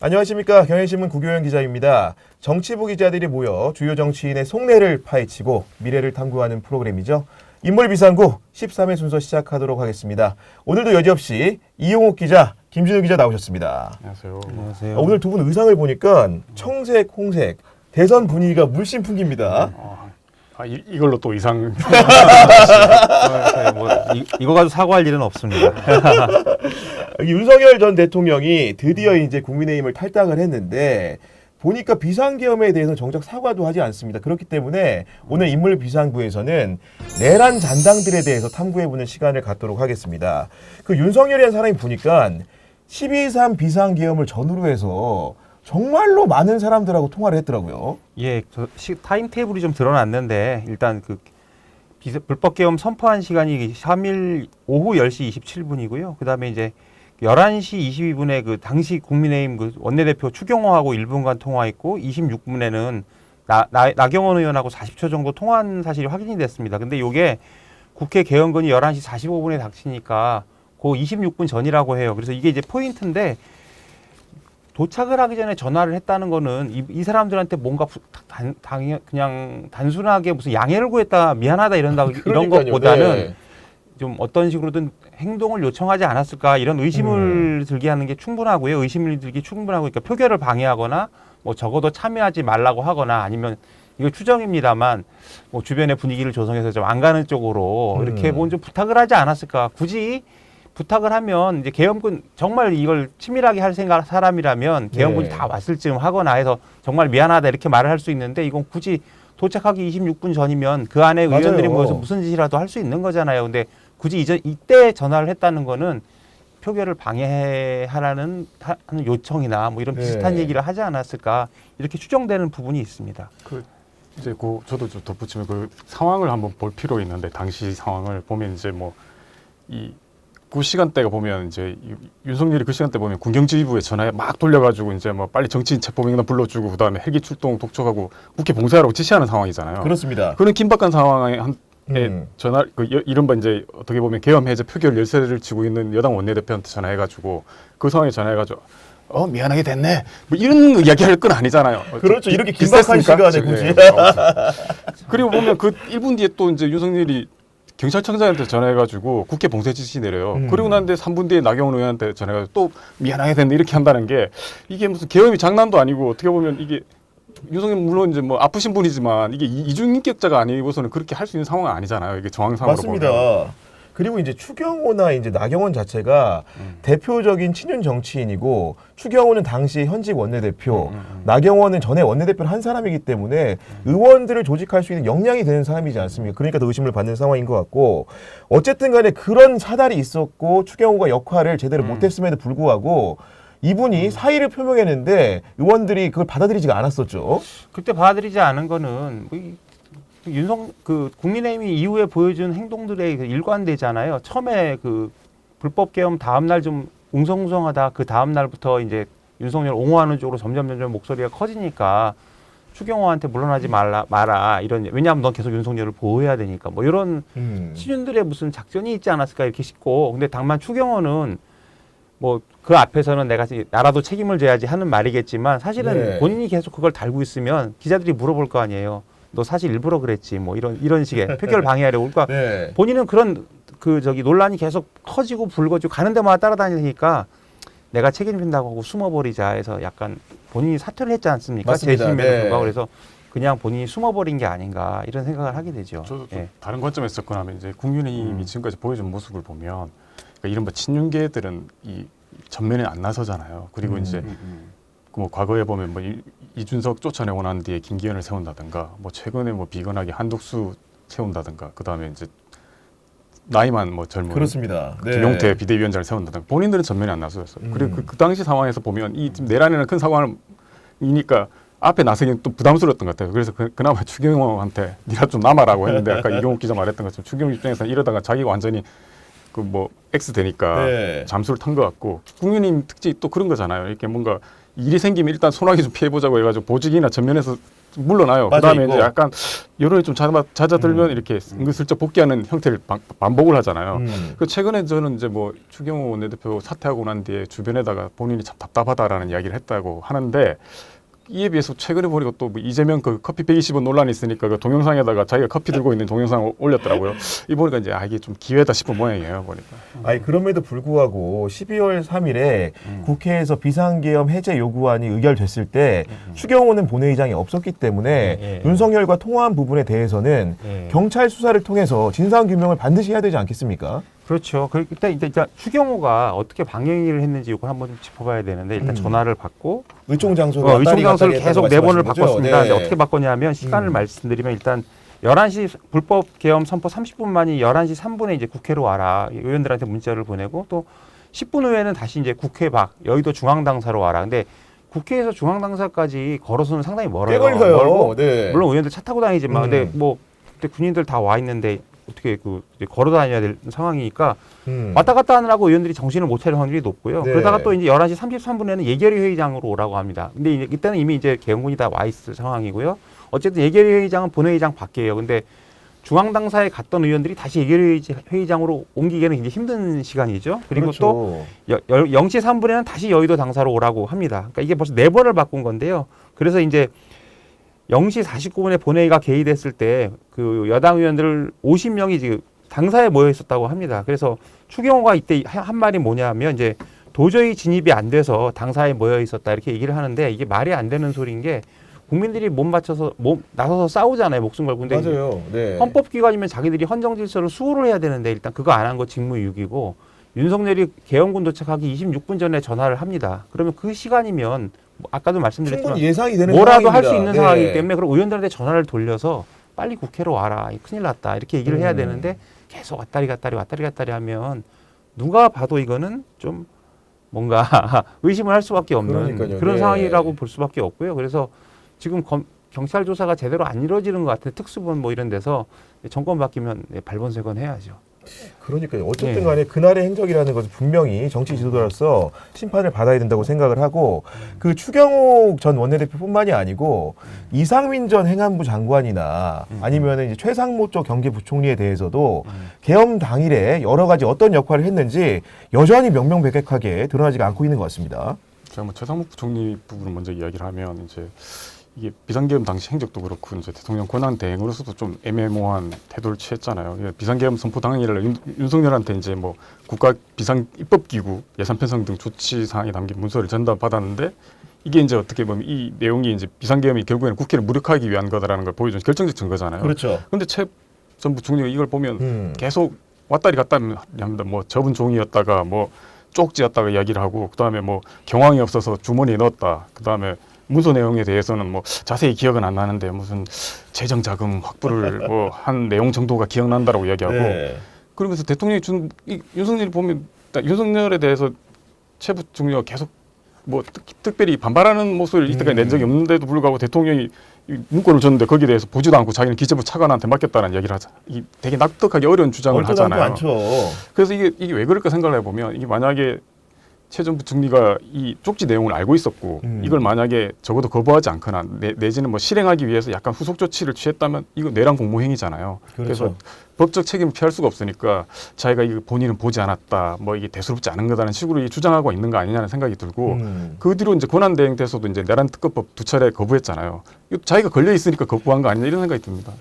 안녕하십니까. 경향신문 구교영 기자입니다. 정치부 기자들이 모여 주요 정치인의 속내를 파헤치고 미래를 탐구하는 프로그램이죠. 인물비상구 13회 순서 시작하도록 하겠습니다. 오늘도 여지없이 이용욱 기자, 김진우 기자 나오셨습니다. 안녕하세요. 안녕하세요. 오늘 두 분 의상을 보니까 청색, 홍색, 대선 분위기가 물씬 풍깁니다. 이걸로 또 이상 이거 가지고 사과할 일은 없습니다. 윤석열 전 대통령이 드디어 이제 국민의힘을 탈당을 했는데 보니까 비상계엄에 대해서 정작 사과도 하지 않습니다. 그렇기 때문에 오늘 인물비상구에서는 내란 잔당들에 대해서 탐구해보는 시간을 갖도록 하겠습니다. 그 윤석열이라는 사람이 보니까 12.3 비상계엄을 전후로 해서 정말로 많은 사람들하고 통화를 했더라고요. 예, 타임테이블이 좀 드러났는데 일단 그 불법계엄 선포한 시간이 3일 오후 10시 27분이고요. 그다음에 이제 11시 22분에 그 당시 국민의힘 그 원내대표 추경호하고 1분간 통화했고 26분에는 나경원 의원하고 40초 정도 통화한 사실이 확인이 됐습니다. 근데 이게 국회 개헌건이 11시 45분에 닥치니까 그 26분 전이라고 해요. 그래서 이게 이제 포인트인데 도착을 하기 전에 전화를 했다는 거는 이 사람들한테 뭔가 그냥 단순하게 무슨 양해를 구했다 미안하다 이런 것보다는 네. 좀 어떤 식으로든 행동을 요청하지 않았을까 이런 의심을 들게 하는 게 충분하고요. 의심을 들기 충분하고 그러니까 표결을 방해하거나 뭐 적어도 참여하지 말라고 하거나 아니면 이거 추정입니다만 뭐 주변의 분위기를 조성해서 좀 안 가는 쪽으로 이렇게 뭐 좀 부탁을 하지 않았을까. 굳이 부탁을 하면 이제 계엄군 정말 이걸 치밀하게 할 생각 사람이라면 계엄군이 다 왔을 즈음 하거나 해서 정말 미안하다 이렇게 말을 할 수 있는데 이건 굳이 도착하기 26분 전이면 그 안에 맞아요. 의원들이 모여서 무슨 짓이라도 할 수 있는 거잖아요. 근데 굳이 이때 전화를 했다는 거는 표결을 방해하라는 하는 요청이나 뭐 이런 비슷한 얘기를 하지 않았을까 이렇게 추정되는 부분이 있습니다. 저도 좀 덧붙이면 그 상황을 한번 볼 필요 있는데 당시 상황을 보면 이제 그 시간대가 보면 이제 윤석열이 그 시간대 보면 군경지휘부에 전화에 막 돌려가지고 이제 뭐 빨리 정치인 체포명단 불러주고 그다음에 헬기 출동 독촉하고 국회 봉쇄하라고 지시하는 상황이잖아요. 그렇습니다. 그런 긴박한 상황에 전화 이른바 이제 어떻게 보면 계엄 해제 표결 열쇠를 쥐고 있는 여당 원내대표한테 전화해가지고 그 상황에 전화해가지고 미안하게 됐네 뭐 이런 이야기할 건 아니잖아요. 그렇죠. 이렇게 긴박한 시간에 굳이. 그리고 보면 그 1분 뒤에 또 이제 윤석열이 경찰청장한테 전화해가지고 국회 봉쇄 지시 내려요. 그리고 난데 3분 뒤에 나경원 의원한테 전화해가지고 또 미안하게 됐네 이렇게 한다는 게 이게 무슨 계엄이 장난도 아니고 어떻게 보면 이게 윤석열 물론 이제 뭐 아프신 분이지만 이게 이중인격자가 아니고서는 그렇게 할 수 있는 상황은 아니잖아요. 이게 정황상으로 맞습니다. 보면. 그리고 이제 추경호나 이제 나경원 자체가 대표적인 친윤 정치인이고 추경호는 당시 현직 원내대표, 나경원은 전에 원내대표를 한 사람이기 때문에 의원들을 조직할 수 있는 역량이 되는 사람이지 않습니까? 그러니까 더 의심을 받는 상황인 것 같고 어쨌든 간에 그런 사달이 있었고 추경호가 역할을 제대로 못했음에도 불구하고 이분이 사의를 표명했는데 의원들이 그걸 받아들이지가 않았었죠. 그때 받아들이지 않은 거는 국민의힘이 이후에 보여준 행동들의 일관되잖아요. 처음에 그 불법 계엄 다음 날 좀 웅성웅성하다. 그 다음 날부터 이제 윤석열 옹호하는 쪽으로 점점 목소리가 커지니까 추경호한테 물러나지 마라 이런 왜냐하면 넌 계속 윤석열을 보호해야 되니까 뭐 이런 친윤들의 무슨 작전이 있지 않았을까 이렇게 싶고 근데 다만 추경호는 뭐 그 앞에서는 내가 나라도 책임을 져야지 하는 말이겠지만 사실은 본인이 계속 그걸 달고 있으면 기자들이 물어볼 거 아니에요. 너 사실 일부러 그랬지 뭐 이런 식의 표결 방해하려고 그러니까 본인은 그런 논란이 계속 커지고 불거지고 가는 데마다 따라다니니까 내가 책임진다고 하고 숨어버리자 해서 약간 본인이 사퇴를 했지 않습니까? 재심에도 불구하고 그래서 그냥 본인이 숨어버린 게 아닌가 이런 생각을 하게 되죠. 저도 다른 관점에서 접근하면 이제 국민의힘이 지금까지 보여준 모습을 보면 그러니까 이른바 친윤계들은 이 전면에 안 나서잖아요. 그리고 이제 뭐 과거에 보면 뭐 이준석 쫓아내고 난 뒤에 김기현을 세운다든가 뭐 최근에 뭐 비건하게 한독수 세운다든가 그다음에 이제 나이만 뭐 젊은 그렇습니다. 김용태 비대위원장을 세운다든가 본인들은 전면에 안 나서였어요. 그리고 그 당시 상황에서 보면 이 지금 내란이라는 큰 상황이니까 앞에 나서기는 또 부담스러웠던 것 같아요. 그래서 그나마 추경호한테 네가 좀 남아라고 했는데 아까 이경욱 기자 말했던 것처럼 추경호 입장에서는 이러다가 자기가 완전히 그 뭐 X 되니까 네. 잠수를 탄 것 같고 국민의힘 특징이 또 그런 거잖아요. 이렇게 뭔가 일이 생기면 일단 소나기 좀 피해보자고 해가지고 보직이나 전면에서 물러나요. 그다음에 이제 약간 여론이 좀 잦아들면 이렇게 은근슬쩍 복귀하는 형태를 반복을 하잖아요. 그 최근에 저는 이제 뭐 추경호 원내대표 사퇴하고 난 뒤에 주변에다가 본인이 참 답답하다라는 이야기를 했다고 하는데 이에 비해서 최근에 보니까 또뭐 이재명 그 커피 120원 논란이 있으니까 그 동영상에다가 자기가 커피 들고 있는 동영상을 올렸더라고요. 이 보니까 이제 이게 좀 기회다 싶은 모양이에요. 보니까. 아니 그럼에도 불구하고 12월 3일에 국회에서 비상계엄 해제 요구안이 의결됐을 때 추경호는 본회의장에 없었기 때문에 윤석열과 통화한 부분에 대해서는 경찰 수사를 통해서 진상 규명을 반드시 해야 되지 않겠습니까? 그렇죠. 일단 추경호가 어떻게 방영을 했는지 이걸 한번 좀 짚어봐야 되는데 일단 전화를 받고 의총 장소로 의총 장소를 계속 4번을 바꿨습니다. 네. 근데 어떻게 바꿨냐면 시간을 말씀드리면 일단 11시 불법 계엄 선포 30분 만이 11시 3분에 이제 국회로 와라. 의원들한테 문자를 보내고 또 10분 후에는 다시 이제 국회 밖 여의도 중앙당사로 와라. 근데 국회에서 중앙당사까지 걸어서는 상당히 멀어요. 꽤 걸려요. 멀고 네. 물론 의원들 차 타고 다니지만 근데 뭐 그때 군인들 다 와 있는데 어떻게 이제 걸어 다녀야 될 상황이니까 왔다 갔다 하느라고 의원들이 정신을 못 차릴 확률이 높고요. 네. 그러다가 또 이제 11시 33분에는 예결위 회의장으로 오라고 합니다. 근데 이제 이때는 이미 이제 개헌군이 다 와 있을 상황이고요. 어쨌든 예결위 회의장은 본회의장 밖이에요. 근데 중앙당사에 갔던 의원들이 다시 예결위 회의장으로 옮기기에는 굉장히 힘든 시간이죠. 그리고 그렇죠. 또 0시 3분에는 다시 여의도 당사로 오라고 합니다. 그러니까 이게 벌써 4번을 바꾼 건데요. 그래서 이제 0시 49분에 본회의가 개의됐을 때 그 여당 의원들 50명이 지금 당사에 모여 있었다고 합니다. 그래서 추경호가 이때 한 말이 뭐냐면 이제 도저히 진입이 안 돼서 당사에 모여 있었다 이렇게 얘기를 하는데 이게 말이 안 되는 소리인 게 국민들이 나서서 싸우잖아요. 목숨 걸고. 근데 맞아요. 네. 헌법기관이면 자기들이 헌정 질서를 수호를 해야 되는데 일단 그거 안 한 거 직무유기고 윤석열이 개헌군 도착하기 26분 전에 전화를 합니다. 그러면 그 시간이면 아까도 말씀드렸지만 충분히 예상이 되는 뭐라도 할 수 상황입니다. 있는 네. 상황이기 때문에 그럼 의원들한테 전화를 돌려서 빨리 국회로 와라. 큰일 났다. 이렇게 얘기를 해야 되는데 계속 왔다리 갔다리 하면 누가 봐도 이거는 좀 뭔가 의심을 할 수밖에 없는 그러니까요. 그런 네. 상황이라고 볼 수밖에 없고요. 그래서 지금 경찰 조사가 제대로 안 이루어지는 것 같은데 특수본 뭐 이런 데서 정권 바뀌면 발본색원 해야죠. 그러니까요. 어쨌든 네. 간에 그날의 행적이라는 것은 분명히 정치 지도자로서 심판을 받아야 된다고 생각을 하고 그 추경호 전 원내대표뿐만이 아니고 이상민 전 행안부 장관이나 아니면 이제 최상무 쪽 경제부총리에 대해서도 계엄 당일에 여러 가지 어떤 역할을 했는지 여전히 명명백백하게 드러나지가 않고 있는 것 같습니다. 제가 뭐 최상무 부총리 부분을 먼저 이야기를 하면 이제 이게 비상계엄 당시 행적도 그렇고 이제 대통령 권한 대행으로서도 좀 애매모호한 태도를 취했잖아요. 비상계엄 선포 당일에 윤석열한테 이제 뭐 국가 비상 입법기구 예산 편성 등 조치 사항이 담긴 문서를 전달받았는데 이게 이제 어떻게 보면 이 내용이 이제 비상계엄이 결국에는 국회를 무력화하기 위한 거다라는 걸 보여준 결정적 증거잖아요. 그렇죠. 그런데 최 전 부총리가 이걸 보면 계속 왔다리 갔다리 합니다. 뭐 접은 종이였다가 뭐 쪽지였다가 이야기를 하고 그다음에 뭐 경황이 없어서 주머니에 넣었다. 그다음에 문서 내용에 대해서는 뭐 자세히 기억은 안 나는데 무슨 재정 자금 확보를 뭐 한 내용 정도가 기억난다라고 이야기하고 네. 그러면서 대통령이 윤석열이 보면 윤석열에 대해서 최 부총리가 계속 뭐 특별히 반발하는 모습을 이때까지 낸 적이 없는데도 불구하고 대통령이 이 문건을 줬는데 거기에 대해서 보지도 않고 자기는 기재부 차관한테 맡겼다는 이야기를 하자. 이 되게 납득하기 어려운 주장을 하잖아요. 많죠. 그래서 이게 왜 그럴까 생각을 해보면 이게 만약에 최 전 부총리가 이 쪽지 내용을 알고 있었고 이걸 만약에 적어도 거부하지 않거나 내지는 뭐 실행하기 위해서 약간 후속 조치를 취했다면 이거 내란 공모행위잖아요. 그렇죠. 그래서 법적 책임을 피할 수가 없으니까 자기가 이거 본인은 보지 않았다, 뭐 이게 대수롭지 않은 거다는 식으로 주장하고 있는 거 아니냐는 생각이 들고 그 뒤로 이제 권한대행 때서도 이제 내란 특검법 2차례 거부했잖아요. 이거 자기가 걸려 있으니까 거부한 거 아니냐 이런 생각이 듭니다.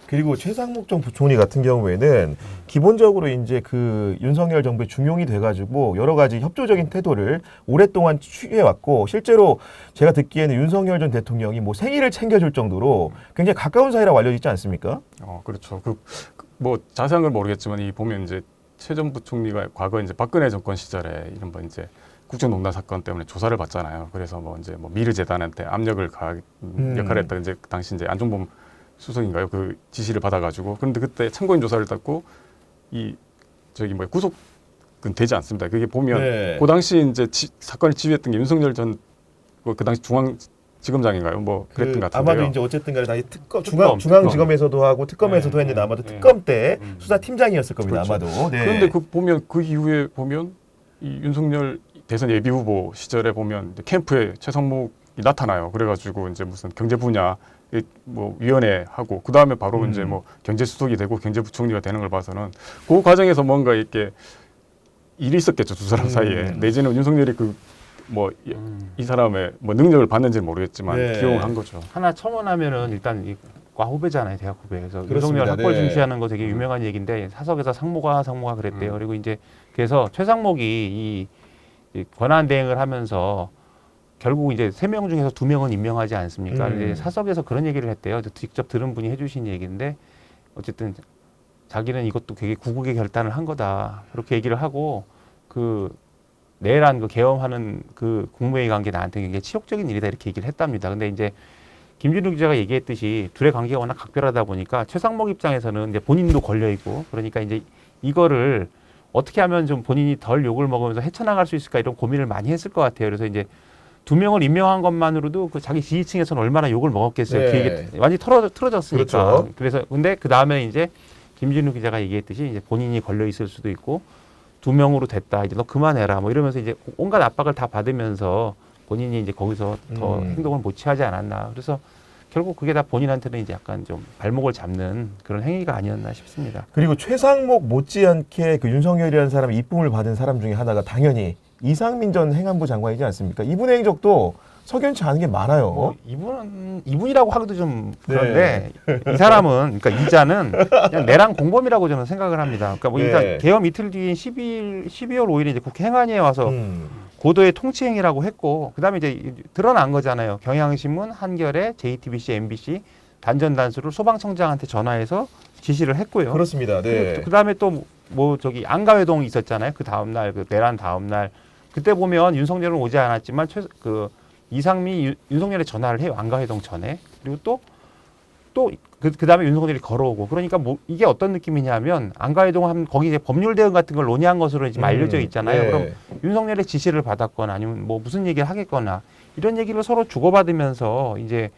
그리고 최상목 전 부총리 같은 경우에는 기본적으로 이제 그 윤석열 정부의 중용이 돼가지고 여러 가지 협조적인 태도를 오랫동안 취해왔고 실제로 제가 듣기에는 윤석열 전 대통령이 뭐 생일을 챙겨줄 정도로 굉장히 가까운 사이라고 알려져 있지 않습니까? 그렇죠. 뭐 자세한 걸 모르겠지만 이 보면 이제 최 전 부총리가 과거 이제 박근혜 정권 시절에 이런 뭐 이제 국정농단 사건 때문에 조사를 받잖아요. 그래서 뭐 이제 뭐 미르재단한테 압력을 역할을 했다. 이제 그 당시 이제 안종범 수석인가요? 그 지시를 받아가지고 그런데 그때 참고인 조사를 받고 구속은 되지 않습니다. 그게 보면 네. 그 당시 이제 사건을 지휘했던 게 윤석열 전 그 당시 지검장인가요? 뭐 그랬던 것 같은데요. 아마도 이제 어쨌든간에 다 특검 특검. 중앙지검에서도 하고 특검에서도 네, 했는데 네, 아마도 네. 특검 때 수사팀장이었을 겁니다. 그렇죠. 아마도. 네. 그런데 그 보면 그 이후에 보면 이 윤석열 대선 예비 후보 시절에 보면 이제 캠프에 최상목이 나타나요. 그래가지고 이제 무슨 경제 분야 뭐 위원회 하고 그 다음에 바로 이제 뭐 경제수석이 되고 경제부총리가 되는 걸 봐서는 그 과정에서 뭔가 이렇게 일이 있었겠죠, 두 사람 사이에. 내지는 윤석열이 그 뭐 이 사람의 뭐 능력을 봤는지는 모르겠지만 네. 기용을 한 거죠. 하나 첨언하면은 일단 과 후배잖아요, 대학 후배. 그래서 그렇습니다. 윤석열 학벌 네. 중시하는 거 되게 유명한 얘기인데 사석에서 상모가 그랬대요. 그리고 이제 그래서 최상목이 이 권한 대행을 하면서 결국 이제 3명 중에서 2명은 임명하지 않습니까? 이제 사석에서 그런 얘기를 했대요. 직접 들은 분이 해주신 얘기인데 어쨌든 자기는 이것도 되게 구국의 결단을 한 거다. 그렇게 얘기를 하고 그 내란 그 계엄하는 그 국무회의 관계 나한테 굉장히 치욕적인 일이다 이렇게 얘기를 했답니다. 근데 이제 김준우 기자가 얘기했듯이 둘의 관계가 워낙 각별하다 보니까 최상목 입장에서는 이제 본인도 걸려 있고 그러니까 이제 이거를 어떻게 하면 좀 본인이 덜 욕을 먹으면서 헤쳐나갈 수 있을까 이런 고민을 많이 했을 것 같아요. 그래서 이제 2명을 임명한 것만으로도 그 자기 지지층에서는 얼마나 욕을 먹었겠어요. 네. 그 얘기 완전히 틀어졌으니까. 그렇죠. 그래서 근데 그 다음에 이제 김진우 기자가 얘기했듯이 이제 본인이 걸려 있을 수도 있고 2명으로 됐다. 이제 너 그만해라. 뭐 이러면서 이제 온갖 압박을 다 받으면서 본인이 이제 거기서 더 행동을 못 취하지 않았나. 그래서 결국 그게 다 본인한테는 이제 약간 좀 발목을 잡는 그런 행위가 아니었나 싶습니다. 그리고 최상목 못지않게 그 윤석열이라는 사람의 이쁨을 받은 사람 중에 하나가 당연히 이상민 전 행안부 장관이지 않습니까? 이분의 행적도 석연치 않은 게 많아요. 뭐 이분이라고 하기도 좀 그런데 이 사람은 그러니까 이자는 그냥 내란 공범이라고 저는 생각을 합니다. 그러니까 뭐 일단 계엄 이틀 뒤인 12월 5일에 이제 국회 행안위에 와서 고도의 통치행위라고 했고 그다음에 이제 드러난 거잖아요. 경향신문, 한겨레, JTBC, MBC 단전 단수를 소방청장한테 전화해서 지시를 했고요. 그렇습니다. 네. 그다음에 또 뭐 저기 안가회동이 있었잖아요. 그 다음 날 그 내란 다음 날 그때 보면 윤석열은 오지 않았지만 이상미 윤석열에 전화를 해요. 안가회동 전에. 그리고 또 그다음에 윤석열이 걸어오고. 그러니까 뭐 이게 어떤 느낌이냐면 안가회동 하면 거기 이제 법률 대응 같은 걸 논의한 것으로 지금 알려져 있잖아요. 네. 그럼 윤석열의 지시를 받았거나 아니면 뭐 무슨 얘기를 하겠거나 이런 얘기를 서로 주고받으면서 이제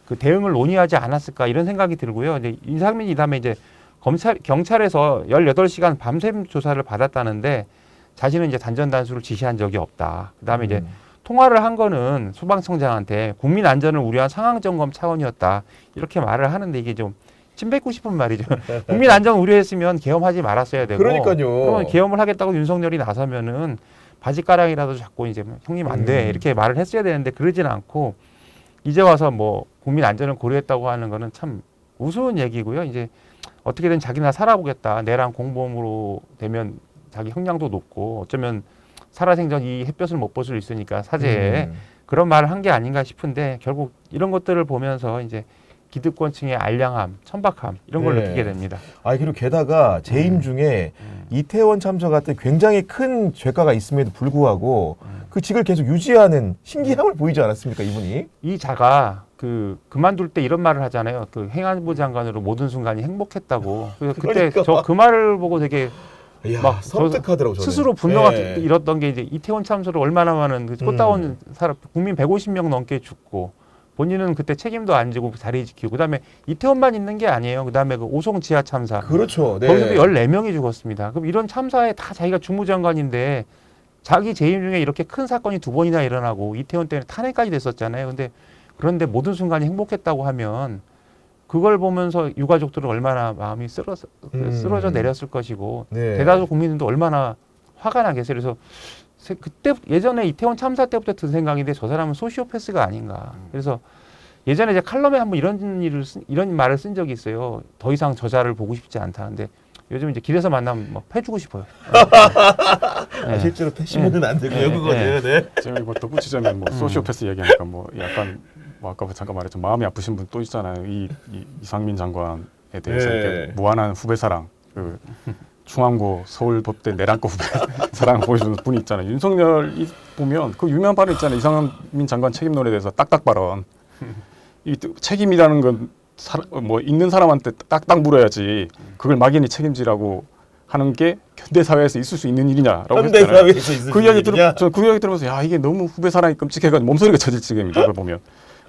그 대응을 논의하지 않았을까 이런 생각이 들고요. 이제 이상민이 다음에 이제 경찰에서 18시간 밤샘 조사를 받았다는데 자신은 이제 단전 단수를 지시한 적이 없다. 그다음에 이제 통화를 한 거는 소방청장한테 국민 안전을 우려한 상황 점검 차원이었다. 이렇게 말을 하는데 이게 좀 침뱉고 싶은 말이죠. 국민 안전 우려했으면 계엄하지 말았어야 되고. 그러니까요. 그러면 계엄을 하겠다고 윤석열이 나서면은 바지가랑이라도 잡고 이제 형님 안 돼. 이렇게 말을 했어야 되는데 그러진 않고 이제 와서 뭐 국민 안전을 고려했다고 하는 거는 참 우스운 얘기고요. 이제 어떻게든 자기나 살아보겠다. 내란 공범으로 되면 자기 형량도 높고 어쩌면 살아생전 이 햇볕을 못 볼 수 있으니까 사죄에 그런 말을 한 게 아닌가 싶은데 결국 이런 것들을 보면서 이제 기득권층의 알량함, 천박함 이런 걸 느끼게 됩니다. 아 그리고 게다가 재임 중에 이태원 참사 같은 굉장히 큰 죄가가 있음에도 불구하고 그 직을 계속 유지하는 신기함을 보이지 않았습니까, 이분이? 이 자가 그만둘 때 이런 말을 하잖아요. 그 행안부 장관으로 모든 순간이 행복했다고. 그래서 그때 그러니까. 저 그 말을 보고 되게 이야, 막 섬뜩하더라고 저는. 스스로 분노가 네. 일었던 게 이제 이태원 참사로 얼마나 많은 그 꽃다운 사람 국민 150명 넘게 죽고 본인은 그때 책임도 안 지고 자리 지키고 그다음에 이태원만 있는 게 아니에요. 그다음에 그 오송 지하 참사. 그렇죠. 네. 거기서도 14명이 죽었습니다. 그럼 이런 참사에 다 자기가 주무장관인데 자기 재임 중에 이렇게 큰 사건이 2번이나 일어나고 이태원 때문에 탄핵까지 됐었잖아요. 그런데 모든 순간이 행복했다고 하면 그걸 보면서 유가족들은 얼마나 마음이 쓰러져 내렸을 것이고 네. 대다수 국민들도 얼마나 화가 나겠어요. 그래서 그때 예전에 이태원 참사 때부터 든 생각인데 저 사람은 소시오패스가 아닌가. 그래서 예전에 제 칼럼에 한번 이런 말을 쓴 적이 있어요. 더 이상 저자를 보고 싶지 않다는데 요즘 이제 길에서 만나면 막 패주고 싶어요. 네. 실제로 패시면은 안 되고요, 그거는. 네. 제가 이거 덧붙이자면 뭐 소시오패스 얘기하니까 뭐 약간 뭐 아까 잠깐 말했죠 마음이 아프신 분 또 있잖아요. 이상민 장관에 대해서 네. 이렇게 무한한 후배 사랑, 그 중앙고 서울법대 내란과 후배 사랑 보여주는 분이 있잖아요. 윤석열이 보면 그 유명한 발언 있잖아요. 이상민 장관 책임론에 대해서 딱딱 발언. 이 책임이라는 건 뭐 있는 사람한테 딱딱 물어야지 그걸 막연히 책임지라고 하는 게 현대 사회에서 있을 수 있는 일이냐라고 현대 했잖아요. 사회에서 있을 수 있는 일이냐? 저그 이야기 들으면서 야 이게 너무 후배 사랑이 끔찍해가지고 몸소리가 쳐질 지경입니다. 그걸 보면.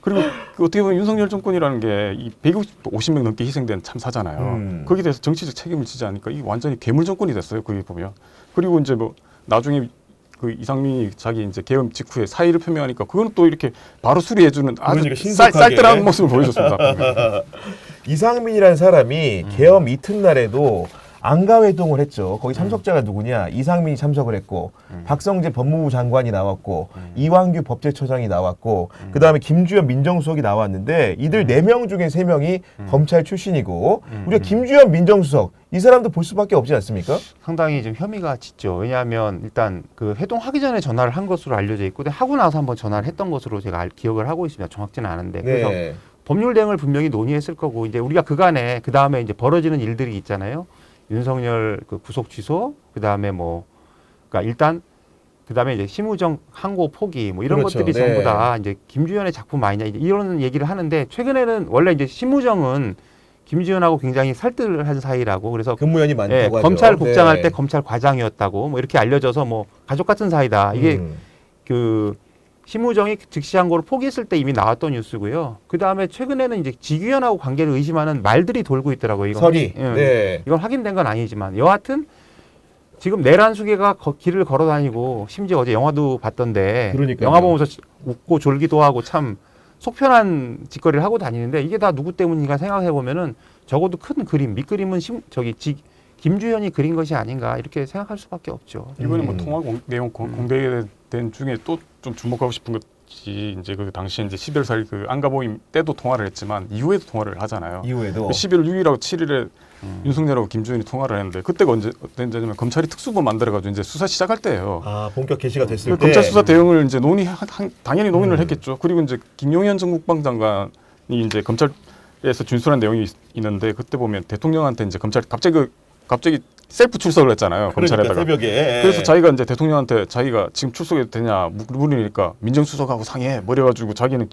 그리고 그 어떻게 보면 윤석열 정권이라는 게 이 150명 넘게 희생된 참사잖아요. 거기에 대해서 정치적 책임을 지지 않으니까 이 완전히 괴물 정권이 됐어요. 거기 보면. 그리고 이제 뭐 나중에 그 이상민이 자기 이제 계엄 직후에 사의를 표명하니까 그거는 또 이렇게 바로 수리해주는 아주 그러니까 신속하게. 쌀쌀한 모습을 보여줬습니다. 이상민이라는 사람이 계엄 이튿날에도 안가회동을 했죠. 거기 참석자가 누구냐? 이상민이 참석을 했고 박성재 법무부 장관이 나왔고 이완규 법제처장이 나왔고 그다음에 김주현 민정수석이 나왔는데 이들 4명 중에 3명이 검찰 출신이고 우리가 김주현 민정수석 이 사람도 볼 수밖에 없지 않습니까? 상당히 좀 혐의가 짙죠. 왜냐하면 일단 그 회동하기 전에 전화를 한 것으로 알려져 있고 근데 하고 나서 한번 전화를 했던 것으로 제가 기억을 하고 있습니다. 정확지는 않은데 그래서 법률 대응을 분명히 논의했을 거고 이제 우리가 그간에 그 다음에 이제 벌어지는 일들이 있잖아요. 윤석열 그 구속 취소, 그 다음에 뭐, 그러니까 일단 그 다음에 이제 심우정 항고 포기 뭐 이런 그렇죠. 것들이 전부 다 이제 김주현의 작품 아니냐 이런 얘기를 하는데 최근에는 원래 이제 심우정은 김주현하고 굉장히 살뜰한 사이라고 그래서 근무연이 많다고 하죠. 검찰국장 할 때 검찰 과장이었다고 뭐 이렇게 알려져서 뭐 가족 같은 사이다. 이게 그 심우정이 즉시 항고를 포기했을 때 이미 나왔던 뉴스고요. 그 다음에 최근에는 이제 지규현하고 관계를 의심하는 말들이 돌고 있더라고요. 이건 설이. 네. 이건 확인된 건 아니지만 여하튼 지금 내란수계가 길을 걸어 다니고 심지어 어제 영화도 봤던데 그러니까요. 영화 보면서 웃고 졸기도 하고 참 속편한 짓거리를 하고 다니는데 이게 다 누구 때문인가 생각해 보면은 적어도 큰 그림, 밑그림은 김주현이 그린 것이 아닌가 이렇게 생각할 수밖에 없죠. 이번에 뭐 통화 내용 공개된 중에 또 좀 주목하고 싶은 것이 이제 그 당시에 이제 11월 4일 그 안가 모임 때도 통화를 했지만 이후에도 통화를 하잖아요. 이후에도 11월 6일하고 7일에 윤석열하고 김주현이 통화를 했는데 그때가 언제냐면 검찰이 특수본 만들어가지고 이제 수사 시작할 때예요. 아 본격 개시가 됐을 그 때 검찰 수사 대응을 이제 당연히 논의를 했겠죠. 그리고 이제 김용현 전 국방장관이 이제 검찰에서 준수한 내용이 있는데 그때 보면 대통령한테 이제 검찰 갑자기 셀프 출석을 했잖아요. 검찰에다가. 그러니까 새벽에. 그래서 자기가 이제 대통령한테 자기가 지금 출석해도 되냐 물으니까 민정수석하고 상의해 뭐 이래가지고 자기는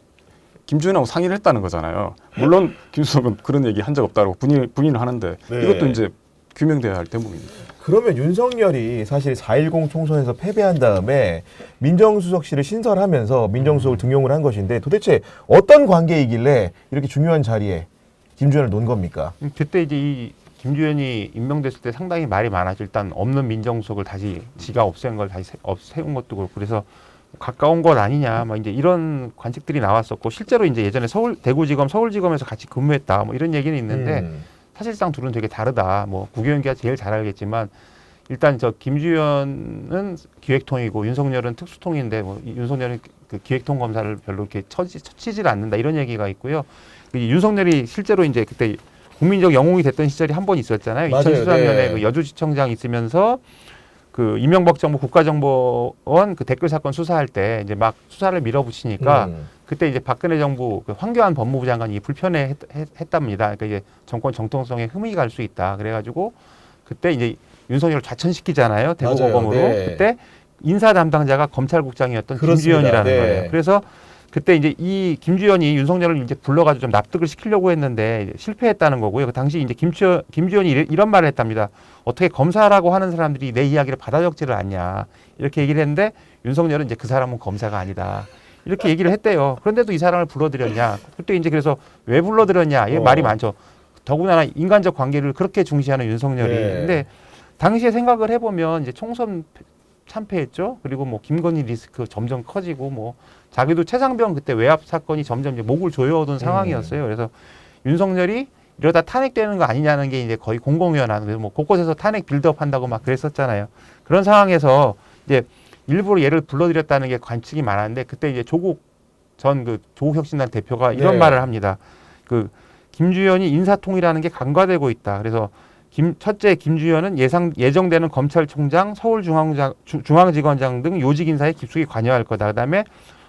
김주현하고 상의를 했다는 거잖아요. 물론 김수석은 그런 얘기 한 적 없다고 부인을 하는데 네. 이것도 이제 규명돼야 할 대목입니다. 그러면 윤석열이 사실 4.10 총선에서 패배한 다음에 민정수석실을 신설하면서 민정수석을 등용을 한 것인데 도대체 어떤 관계이길래 이렇게 중요한 자리에 김주현을 놓은 겁니까? 그때 이제 이 김주현이 임명됐을 때 상당히 말이 많았죠. 일단 없는 민정수석을 다시 지가 없앤 걸 다시 세운 것도 그렇고 그래서 가까운 것 아니냐, 막 이제 이런 관측들이 나왔었고 실제로 이제 예전에 대구지검, 서울지검에서 같이 근무했다, 뭐 이런 얘기는 있는데 사실상 둘은 되게 다르다. 뭐 구경기가 제일 잘 알겠지만 일단 저 김주현은 기획통이고 윤석열은 특수통인데 뭐 윤석열은 그 기획통 검사를 별로 이렇게 쳐치질 않는다 이런 얘기가 있고요. 윤석열이 실제로 이제 그때 국민적 영웅이 됐던 시절이 한 번 있었잖아요. 맞아요. 2013년에 네. 그 여주지청장 있으면서 그 이명박 정부 국가정보원 그 댓글 사건 수사할 때 이제 막 수사를 밀어붙이니까 그때 이제 박근혜 정부 그 황교안 법무부 장관이 불편해 했답니다. 그러니까 이제 정권 정통성에 흠이 갈 수 있다. 그래가지고 그때 이제 윤석열을 좌천시키잖아요. 대구고검으로. 네. 그때 인사 담당자가 검찰국장이었던 그렇습니다. 김주현이라는 네. 거예요. 그래서 그때 이제 이 김주현이 윤석열을 이제 불러가지고 좀 납득을 시키려고 했는데 실패했다는 거고요. 그 당시 이제 김주현이 이런 말을 했답니다. 어떻게 검사라고 하는 사람들이 내 이야기를 받아 적지를 않냐. 이렇게 얘기를 했는데 윤석열은 이제 그 사람은 검사가 아니다. 이렇게 얘기를 했대요. 그런데도 이 사람을 불러들였냐. 그때 이제 그래서 왜 불러들였냐. 이게 말이 많죠. 더구나 인간적 관계를 그렇게 중시하는 윤석열이. 네. 근데 당시에 생각을 해보면 이제 총선 참패했죠. 그리고 뭐 김건희 리스크 점점 커지고 뭐 자기도 최상병 그때 외압 사건이 점점 이제 목을 조여오던 상황이었어요. 그래서 윤석열이 이러다 탄핵되는 거 아니냐는 게 이제 거의 공공연한 그래서 뭐 곳곳에서 탄핵 빌드업 한다고 막 그랬었잖아요. 그런 상황에서 이제 일부러 얘를 불러들였다는 게 관측이 많았는데 그때 이제 조국 전 그 조국혁신단 대표가 이런 네. 말을 말을 합니다. 그 김주현이 인사통이라는 게 간과되고 있다. 그래서 첫째 김주현은 예정되는 검찰총장, 서울중앙지검장 등 요직 인사에 깊숙이 관여할 거다. 그다음에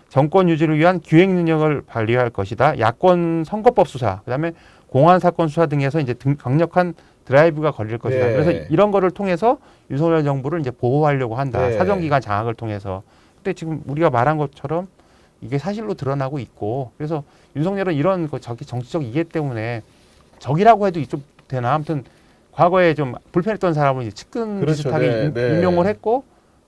정권 유지를 위한 기획 능력을 발휘할 것이다. 야권 선거법 수사, 그다음에 공안 사건 수사 등에서 이제 강력한 드라이브가 걸릴 것이다. 네. 그래서 이런 거를 통해서 윤석열 정부를 이제 보호하려고 한다. 네. 사정기관 장악을 통해서. 근데 지금 우리가 말한 것처럼 이게 사실로 드러나고 있고, 그래서 윤석열은 이런 정치적 이해 때문에 적이라고 해도 좀 되나. 아무튼 과거에 좀 불편했던 사람을 이제 측근 그렇죠. 비슷하게 네. 임용을 했고.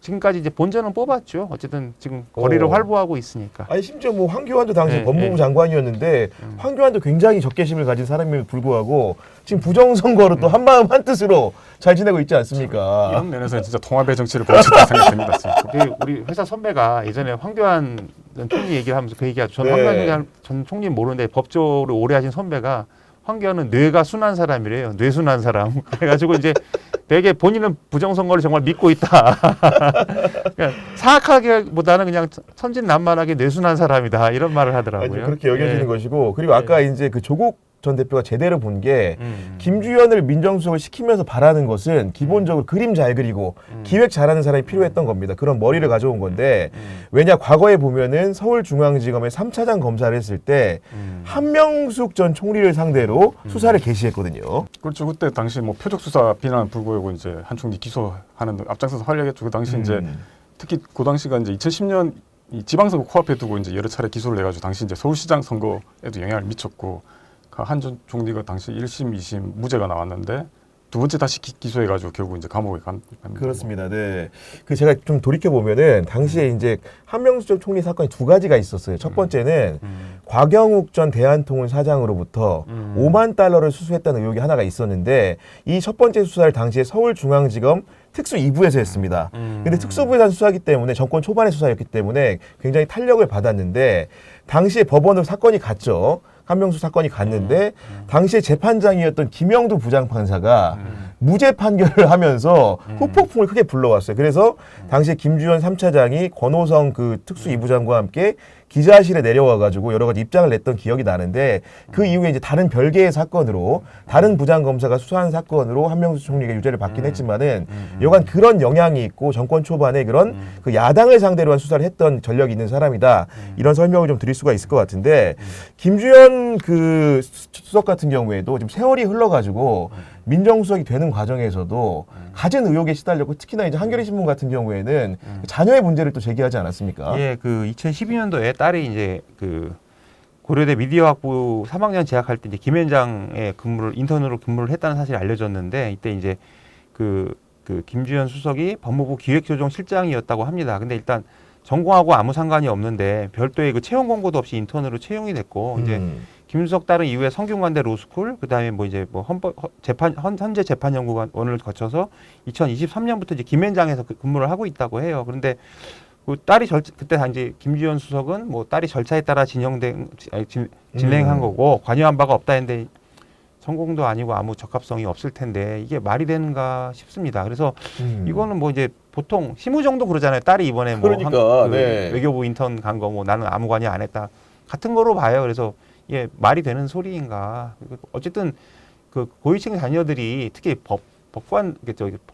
지금까지 이제 본전은 뽑았죠. 어쨌든 지금 거리를 활보하고 있으니까. 아니 심지어 뭐 황교안도 당시 네, 법무부 네. 장관이었는데 황교안도 굉장히 적개심을 가진 사람임에도 불구하고 지금 부정선거로 또 한마음 한뜻으로 잘 지내고 있지 않습니까? 이런 면에서 진짜 통합의 정치를 보여줬다 생각됩니다. 지금. 우리 회사 선배가 예전에 황교안 전 총리 얘기를 하면서 그 얘기하죠. 저는 네. 황교안 전 총리 모르는데 법조를 오래 하신 선배가 황교안은 뇌가 순한 사람이래요. 뇌순한 사람. 그래가지고 이제 되게 본인은 부정선거를 정말 믿고 있다. 그러니까 사악하게보다는 그냥 천진난만하게 뇌순한 사람이다. 이런 말을 하더라고요. 아니, 그렇게 여겨지는 예. 것이고 그리고 아까 이제 그 조국 전 대표가 제대로 본 게 김주현을 민정수석을 시키면서 바라는 것은 기본적으로 그림 잘 그리고 기획 잘하는 사람이 필요했던 겁니다. 그런 머리를 가져온 건데 왜냐 과거에 보면은 서울중앙지검의 3차장 검사를 했을 때 한명숙 전 총리를 상대로 수사를 개시했거든요. 그렇죠. 그때 당시 뭐 표적 수사 비난 불구하고 이제 한 총리 기소하는 앞장서서 활약했죠. 그 당시 이제 특히 그 당시가 이제 2010년 이 지방선거 코앞에 두고 이제 여러 차례 기소를 해가지고 당시 이제 서울시장 선거에도 영향을 미쳤고 한 전 총리가 당시 1심, 2심 무죄가 나왔는데 두 번째 다시 기소해가지고 결국 이제 감옥에 간. 그렇습니다. 네. 그 제가 좀 돌이켜 보면은 당시에 이제 한명숙 전 총리 사건이 두 가지가 있었어요. 첫 번째는 곽영욱 전 대한통운 사장으로부터 5만 달러를 수수했다는 의혹이 하나가 있었는데 이 첫 번째 수사를 당시에 서울중앙지검 특수 2부에서 했습니다. 근데 특수부에서 한 수사기 때문에 정권 초반의 수사였기 때문에 굉장히 탄력을 받았는데 당시에 법원으로 사건이 갔죠. 한명숙 사건이 갔는데 당시에 재판장이었던 김영두 부장판사가 무죄 판결을 하면서 후폭풍을 크게 불러왔어요. 그래서 당시에 김주현 3차장이 권호성 그 특수 2부장과 함께 기자실에 내려와가지고 여러 가지 입장을 냈던 기억이 나는데 그 이후에 이제 다른 별개의 사건으로 다른 부장검사가 수사한 사건으로 한명숙 총리가 유죄를 받긴 했지만은 여간 그런 영향이 있고 정권 초반에 그런 그 야당을 상대로 한 수사를 했던 전력이 있는 사람이다. 이런 설명을 좀 드릴 수가 있을 것 같은데 김주현 그 수석 같은 경우에도 지금 세월이 흘러가지고 민정수석이 되는 과정에서도 갖은 의혹에 시달렸고 특히나 이제 한겨레 신문 같은 경우에는 자녀의 문제를 또 제기하지 않았습니까? 예, 그 2012년도에 딸이 이제 그 고려대 미디어학부 3학년 재학할 때 이제 김현장에 인턴으로 근무를 했다는 사실이 알려졌는데 이때 이제 그 김주현 수석이 법무부 기획조정실장이었다고 합니다. 근데 일단 전공하고 아무 상관이 없는데 별도의 그 채용 공고도 없이 인턴으로 채용이 됐고 이제 김수석 딸은 이후에 성균관대 로스쿨 그다음에 뭐 이제 뭐 헌재 재판연구원을 거쳐서 2023년부터 이제 김현장에서 근무를 하고 있다고 해요. 그런데 그 딸이 그때 이제 김주현 수석은 뭐 딸이 절차에 따라 진행한 거고 관여한 바가 없다 했는데 전공도 아니고 아무 적합성이 없을 텐데 이게 말이 되는가 싶습니다. 그래서 이거는 뭐 이제 보통 심우정도 그러잖아요. 딸이 이번에 뭐 그러니까, 네. 외교부 인턴 간 거 뭐 나는 아무 관여 안 했다 같은 거로 봐요. 그래서 이게 말이 되는 소리인가? 어쨌든 그 고위층 자녀들이 특히 법관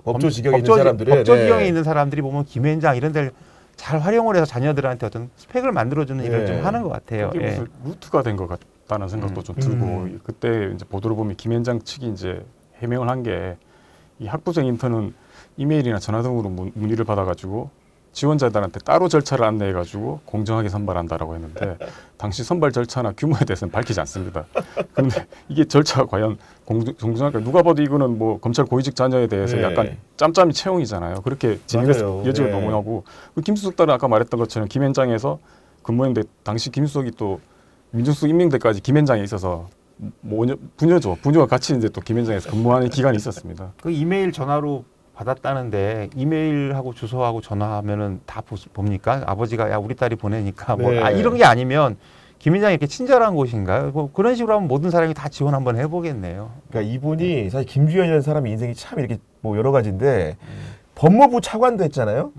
법조 직영에 있는 사람들은 법조 네. 직영에 있는 사람들이 보면 김현장 이런 데를 잘 활용을 해서 자녀들한테 어떤 스펙을 만들어주는 일을 네. 좀 하는 것 같아요. 이게 예. 무슨 루트가 된 것 같다는 생각도 좀 들고 그때 이제 보도를 보면 김현장 측이 이제 해명을 한 게 이 학부생 인턴은 이메일이나 전화 등으로 문의를 받아가지고 지원자들한테 따로 절차를 안내해가지고 공정하게 선발한다라고 했는데 당시 선발 절차나 규모에 대해서는 밝히지 않습니다. 그런데 이게 절차가 과연 공정할까? 누가 봐도 이거는 뭐 검찰 고위직 자녀에 대해서 네. 약간 짬짬이 채용이잖아요. 그렇게 진행을 맞아요. 여직을 네. 넘어가고 그 김수석 딸은 아까 말했던 것처럼 김현장에서 근무했는데 당시 김수석이 또 민정수석 임명 때까지 김현장에 있어서 뭐 부녀가 같이 이제 또 김현장에서 근무하는 기간이 있었습니다. 그 이메일 전화로 받았다는데 이메일하고 주소하고 전화하면은 다 봅니까? 아버지가 야 우리 딸이 보내니까 뭐 네. 이런 게 아니면 김현장이 이렇게 친절한 곳인가요? 뭐 그런 식으로 하면 모든 사람이 다 지원 한번 해보겠네요. 그러니까 이분이 사실 김주현이라는 사람의 인생이 참 이렇게 뭐 여러 가지인데 법무부 차관도 했잖아요.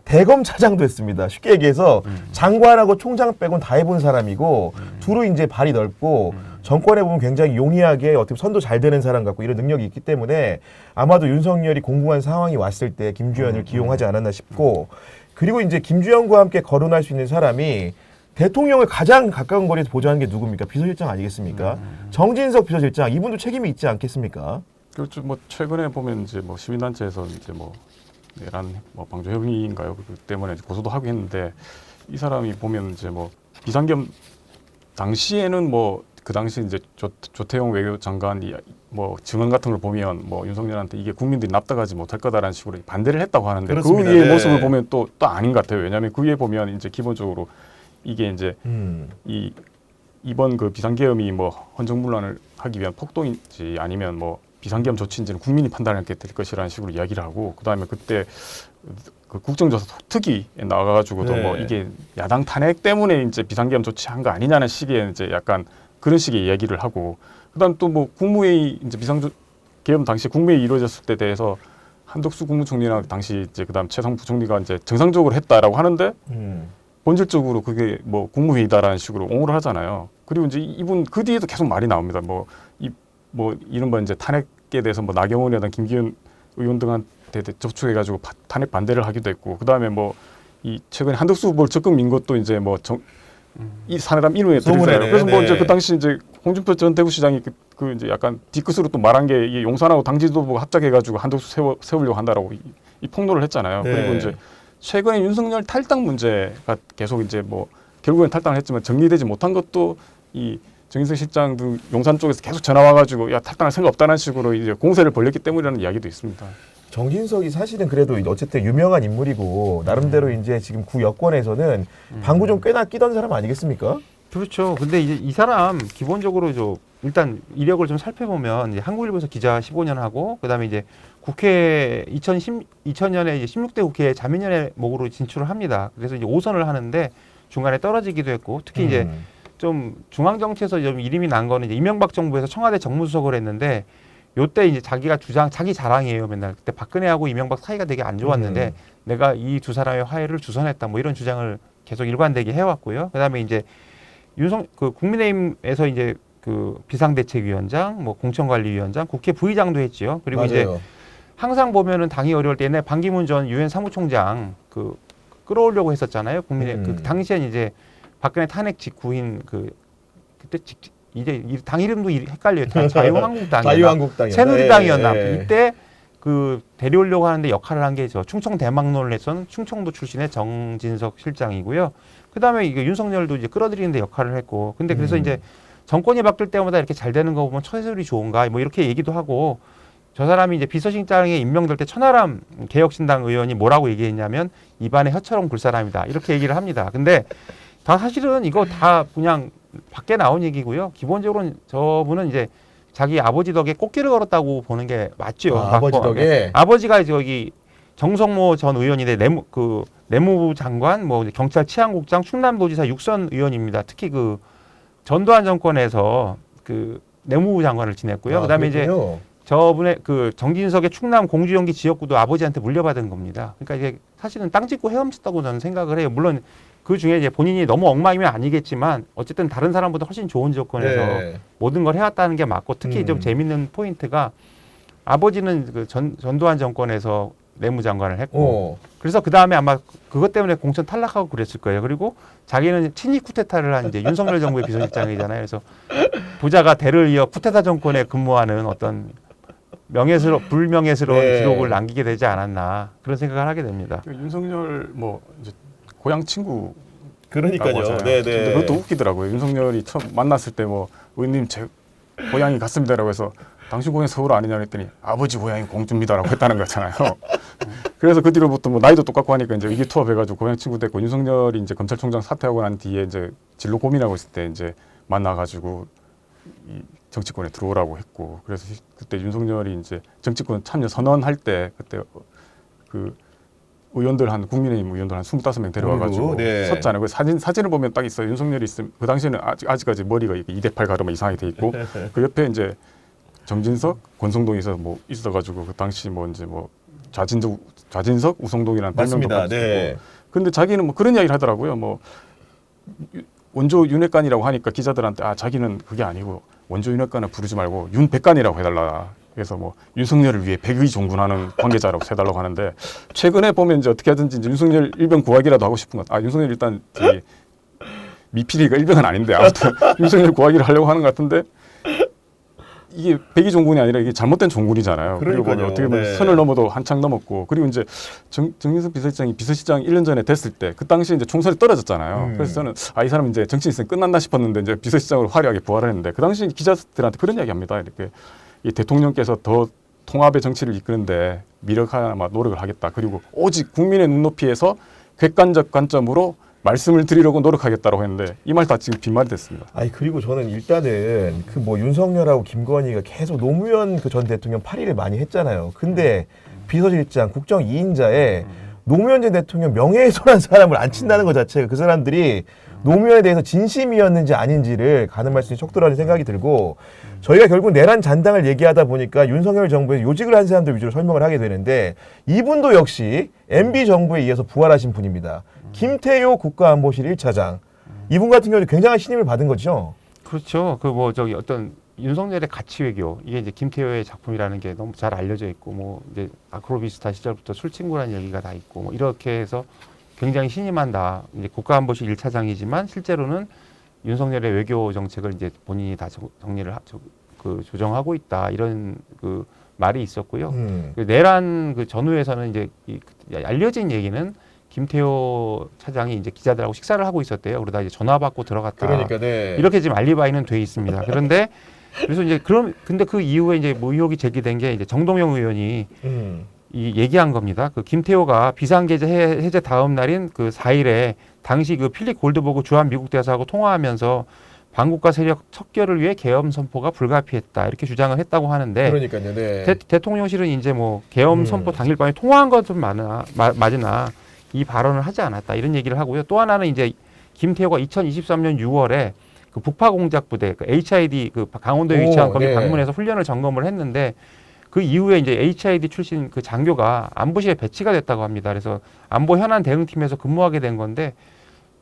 대검 차장도 했습니다. 쉽게 얘기해서 장관하고 총장 빼곤 다 해본 사람이고 두루 이제 발이 넓고 정권에 보면 굉장히 용이하게 어떻게 선도 잘 되는 사람 같고 이런 능력이 있기 때문에 아마도 윤석열이 공공한 상황이 왔을 때 김주현을 기용하지 않았나 싶고 그리고 이제 김주현과 함께 거론할 수 있는 사람이 대통령을 가장 가까운 거리에서 보좌하는 게 누굽니까? 비서실장 아니겠습니까? 정진석 비서실장 이분도 책임이 있지 않겠습니까? 그렇죠. 뭐 최근에 보면 이제 뭐 시민단체에서 이제 뭐 내란 뭐 방조 혐의인가요? 그 때문에 고소도 하고 했는데 이 사람이 보면 이제 뭐 비상겸 당시에는 뭐 그 당시 이제 조태용 외교장관이 뭐 증언 같은 걸 보면 뭐 윤석열한테 이게 국민들이 납득하지 못할 거다라는 식으로 반대를 했다고 하는데 그렇습니다. 그 위의 네. 모습을 보면 또 아닌 것 같아요. 왜냐하면 그 위에 보면 이제 기본적으로 이게 이제 이번 그 비상계엄이 뭐 헌정문란을 하기 위한 폭동인지 아니면 뭐 비상계엄 조치인지는 국민이 판단하게 될 것이라는 식으로 이야기를 하고 그다음에 그때 그 국정조사 특위에 나가가지고도 네. 뭐 이게 야당 탄핵 때문에 이제 비상계엄 조치한 거 아니냐는 식의 이제 약간 그런 식의 이야기를 하고 그다음 또 뭐 국무회의 이제 비상계엄 당시 국무회의 이루어졌을 때 대해서 한덕수 국무총리랑 당시 이제 그다음 최상 부총리가 이제 정상적으로 했다라고 하는데 본질적으로 그게 뭐 국무회의다라는 식으로 옹호를 하잖아요. 그리고 이제 이분 그 뒤에도 계속 말이 나옵니다. 뭐 이른바 이제 탄핵에 대해서 뭐 나경원이나 김기현 의원 등한테 접촉해가지고 탄핵 반대를 하기도 했고 그 다음에 뭐 이 최근에 한덕수 후보를 적극 민 것도 이제 뭐 이 사람 이름에 들잖아요. 그래서 뭐 이제 그 당시 이제 홍준표 전 대구시장이 그 이제 약간 뒤끝으로 또 말한 게 이게 용산하고 당지도부 합작해가지고 한덕수 세우려고 한다라고 이 폭로를 했잖아요. 네. 그리고 이제 최근에 윤석열 탈당 문제가 계속 이제 뭐 결국엔 탈당을 했지만 정리되지 못한 것도 이 정인석 실장 등 용산 쪽에서 계속 전화 와가지고 야 탈당할 생각 없다는 식으로 이제 공세를 벌였기 때문이라는 이야기도 있습니다. 정진석이 사실은 그래도 어쨌든 유명한 인물이고 나름대로 이제 지금 구 여권에서는 방구 좀 꽤나 끼던 사람 아니겠습니까? 그렇죠. 근데 이제 이 사람 기본적으로 일단 이력을 좀 살펴보면 이제 한국일보에서 기자 15년 하고 그다음에 이제 국회 2000년에 이제 16대 국회에 자민련의 목으로 진출을 합니다. 그래서 이제 5선을 하는데 중간에 떨어지기도 했고 특히 이제 좀 중앙 정치에서 좀 이름이 난 거는 이제 이명박 정부에서 청와대 정무수석을 했는데 요때 이제 자기가 자기 자랑이에요. 맨날 그때 박근혜하고 이명박 사이가 되게 안 좋았는데 내가 이 두 사람의 화해를 주선했다. 뭐 이런 주장을 계속 일관되게 해왔고요. 그다음에 이제 국민의힘에서 이제 그 비상대책위원장, 뭐 공천관리위원장, 국회 부의장도 했지요. 그리고 맞아요. 이제 항상 보면은 당이 어려울 때 옛날 반기문 전 유엔 사무총장 끌어오려고 했었잖아요. 그 당시엔 이제 박근혜 탄핵 직후인 그때 이제 당 이름도 헷갈려요. 자유한국당이었나? 자유한국당이었나? 새누리당이었나? 예. 이때 데려오려고 하는데 역할을 한 게 충청 대망론을 했던 충청도 출신의 정진석 실장이고요. 그다음에 이게 윤석열도 이제 끌어들이는 데 역할을 했고. 근데 그래서 이제 정권이 바뀔 때마다 이렇게 잘 되는 거 보면 처세술이 좋은가? 뭐 이렇게 얘기도 하고 저 사람이 이제 비서실장에 임명될 때 천하람 개혁신당 의원이 뭐라고 얘기했냐면 입안에 혀처럼 굴 사람이다. 이렇게 얘기를 합니다. 근데 다 사실은 이거 다 그냥 밖에 나온 얘기고요. 기본적으로는 저분은 이제 자기 아버지 덕에 꽃길을 걸었다고 보는 게 맞죠. 아버지 덕에? 아버지가 저기 정성모 전 의원인데 내무부 장관, 뭐 경찰 치안국장, 충남도지사 6선 의원입니다. 특히 그 전두환 정권에서 그 내무부 장관을 지냈고요. 그다음에 그렇군요. 이제 저분의 그 정진석의 충남 공주연기 지역구도 아버지한테 물려받은 겁니다. 그러니까 이게 사실은 땅 짓고 헤엄쳤다고 저는 생각을 해요. 물론 그 중에 이제 본인이 너무 엉망이면 아니겠지만 어쨌든 다른 사람보다 훨씬 좋은 조건에서 네. 모든 걸 해왔다는 게 맞고 특히 좀 재밌는 포인트가 아버지는 그 전두환 정권에서 내무장관을 했고 그래서 그 다음에 아마 그것 때문에 공천 탈락하고 그랬을 거예요. 그리고 자기는 친이 쿠데타를 한 이제 윤석열 정부의 비서실장이잖아요. 그래서 부자가 대를 이어 쿠데타 정권에 근무하는 어떤 불명예스러운 네. 기록을 남기게 되지 않았나 그런 생각을 하게 됩니다. 윤석열 뭐 이제 고향 친구 그러니까요. 네, 근데 네. 그것도 웃기더라고요. 윤석열이 처음 만났을 때 뭐 의원님 제 고향이 같습니다라고 해서 당신 고향 서울 아니냐 했더니 아버지 고향이 공주입니다라고 했다는 거잖아요. 그래서 그 뒤로부터 뭐 나이도 똑같고 하니까 이제 의기투합해가지고 고향 친구 됐고 윤석열이 이제 검찰총장 사퇴하고 난 뒤에 이제 진로 고민하고 있을 때 이제 만나가지고 이 정치권에 들어오라고 했고 그래서 그때 윤석열이 이제 정치권 참여 선언할 때 그때 그 국민의힘 의원들 한 25명 데려와가지고 네. 섰잖아요. 그 사진을 보면 딱 있어요. 윤석열이 있으면 그 당시에는 아직까지 머리가 2대8 가르마 이상하게 돼 있고 그 옆에 이제 정진석, 권성동이 뭐 있어가지고 그 당시 뭐 이제 뭐 좌진석, 우성동이라는 맞습니다. 별명도 네. 근데 자기는 뭐 그런 이야기를 하더라고요. 뭐 원조 윤핵관이라고 하니까 기자들한테 자기는 그게 아니고 원조 윤핵관을 부르지 말고 윤백관이라고 해달라. 그래서 뭐 윤석열을 위해 백의 종군하는 관계자라고 해달라고 하는데 최근에 보면 이제 어떻게 하든지 이제 윤석열 일병 구하기라도 하고 싶은 것. 윤석열 일단 미필이가 일병은 아닌데 아무튼 윤석열 구하기를 하려고 하는 것 같은데 이게 백의 종군이 아니라 이게 잘못된 종군이잖아요. 그리고 그러니까요. 어떻게 보면 네. 선을 넘어도 한창 넘었고, 그리고 이제 정진석 비서실장이 비서실장 1년 전에 됐을 때 그 당시 이제 총선이 떨어졌잖아요. 그래서 저는 이 사람 이제 정치 인생 끝났나 싶었는데 이제 비서실장으로 화려하게 부활을 했는데 그 당시 기자들한테 그런 이야기합니다. 이렇게 이 대통령께서 더 통합의 정치를 이끄는데 미력하나 노력을 하겠다. 그리고 오직 국민의 눈높이에서 객관적 관점으로 말씀을 드리려고 노력하겠다고 했는데 이 말 다 지금 빈말이 됐습니다. 아니 그리고 저는 일단은 그 뭐 윤석열하고 김건희가 계속 노무현 그 전 대통령 파리를 많이 했잖아요. 근데 비서실장 국정 2인자에 노무현 전 대통령 명예훼손한 사람을 안 친다는 것 자체가 그 사람들이 노무현에 대해서 진심이었는지 아닌지를 가늠할 수 있는 척도라는 생각이 들고 저희가 결국 내란 잔당을 얘기하다 보니까 윤석열 정부에서 요직을 한 사람들 위주로 설명을 하게 되는데 이분도 역시 MB 정부에 이어서 부활하신 분입니다. 김태효 국가안보실 1차장. 이분 같은 경우는 굉장한 신임을 받은 거죠. 그렇죠. 그 뭐 저기 어떤 윤석열의 가치 외교 이게 이제 김태효의 작품이라는 게 너무 잘 알려져 있고 뭐 이제 아크로비스타 시절부터 술친구라는 얘기가 다 있고 뭐 이렇게 해서 굉장히 신임한다. 이제 국가안보실 1차장이지만 실제로는 윤석열의 외교 정책을 이제 본인이 다 정리를 그 조정하고 있다. 이런 그 말이 있었고요. 그 내란 그 전후에서는 이제 알려진 얘기는 김태효 차장이 이제 기자들하고 식사를 하고 있었대요. 그러다 이제 전화 받고 들어갔다. 그러니까 네. 이렇게 지금 알리바이는 돼 있습니다. 그런데 그래서 이제 근데 그 이후에 이제 뭐 의혹이 제기된 게 이제 정동영 의원이 이 얘기한 겁니다. 그 김태효가 비상계좌 해제 다음 날인 그 4일에 당시 그 필립 골드버그 주한 미국 대사하고 통화하면서 반국가 세력 척결을 위해 계엄 선포가 불가피했다 이렇게 주장을 했다고 하는데 그러니까요. 네. 대통령실은 이제 뭐 계엄 선포 당일 밤에 통화한 것은 맞으나 이 발언을 하지 않았다 이런 얘기를 하고요. 또 하나는 이제 김태효가 2023년 6월에 그 북파 공작 부대 그 HID 그 강원도에 위치한 거기 네. 방문해서 훈련을 점검을 했는데 그 이후에 이제 HID 출신 그 장교가 안보실에 배치가 됐다고 합니다. 그래서 안보 현안 대응팀에서 근무하게 된 건데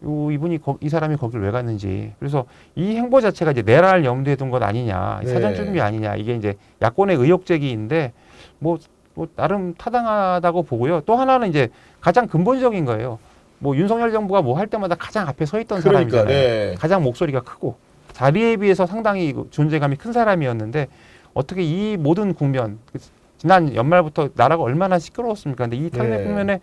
이분이 이 사람이 거길 왜 갔는지 그래서 이 행보 자체가 이제 내란을 염두에 둔 것 아니냐 네. 사전 준비 아니냐 이게 이제 야권의 의혹 제기인데 뭐 나름 타당하다고 보고요. 또 하나는 이제 가장 근본적인 거예요. 뭐 윤석열 정부가 뭐 할 때마다 가장 앞에 서 있던 그러니까, 사람이잖아요. 네. 가장 목소리가 크고 자리에 비해서 상당히 존재감이 큰 사람이었는데 어떻게 이 모든 국면 지난 연말부터 나라가 얼마나 시끄러웠습니까? 근데 이 탄핵 네. 국면에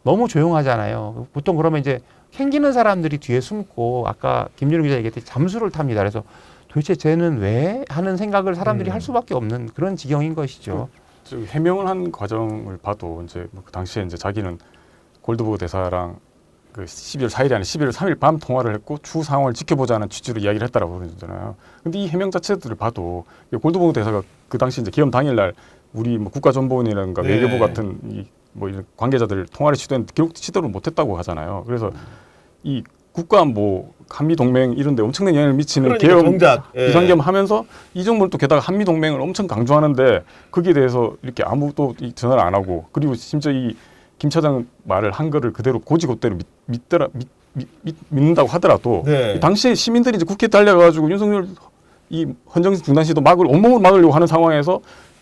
너무 조용하잖아요. 보통 그러면 이제 캥기는 사람들이 뒤에 숨고 아까 김준우 기자 얘기했듯이 잠수를 탑니다. 그래서 도대체 쟤는 왜 하는 생각을 사람들이 할 수밖에 없는 그런 지경인 것이죠. 해명을 한 과정을 봐도 이제 뭐그 당시에 이제 자기는 골드버그 대사랑 그 12월 4일이 아니라 11월 3일 밤 통화를 했고 추후 상황을 지켜보자는 취지로 이야기를 했다라고 그러잖아요. 근데 이 해명 자체들을 봐도 골드버그 대사가 그 당시 이제 계엄 당일날 우리 뭐 국가정보원이라든가 네. 외교부 같은 이 뭐 이런 관계자들 통화를 시도했는데 기록 시도를 못했다고 하잖아요. 그래서 이 국가안보 한미 동맹 이런데 엄청난 영향을 미치는 그러니까 계엄 정작 비상계엄 하면서 이 정부를 또 게다가 한미 동맹을 엄청 강조하는데 거기에 대해서 이렇게 아무도 전화를 안 하고 그리고 심지어 이 김 차장 말을 한 거를 그대로 고지고대로 믿는다고 하더라도 네. 당시에 시민들이 이제 국회에 달려가지고 윤석열 이 헌정식 중단시도 온몸을 막으려고 하는 상황에서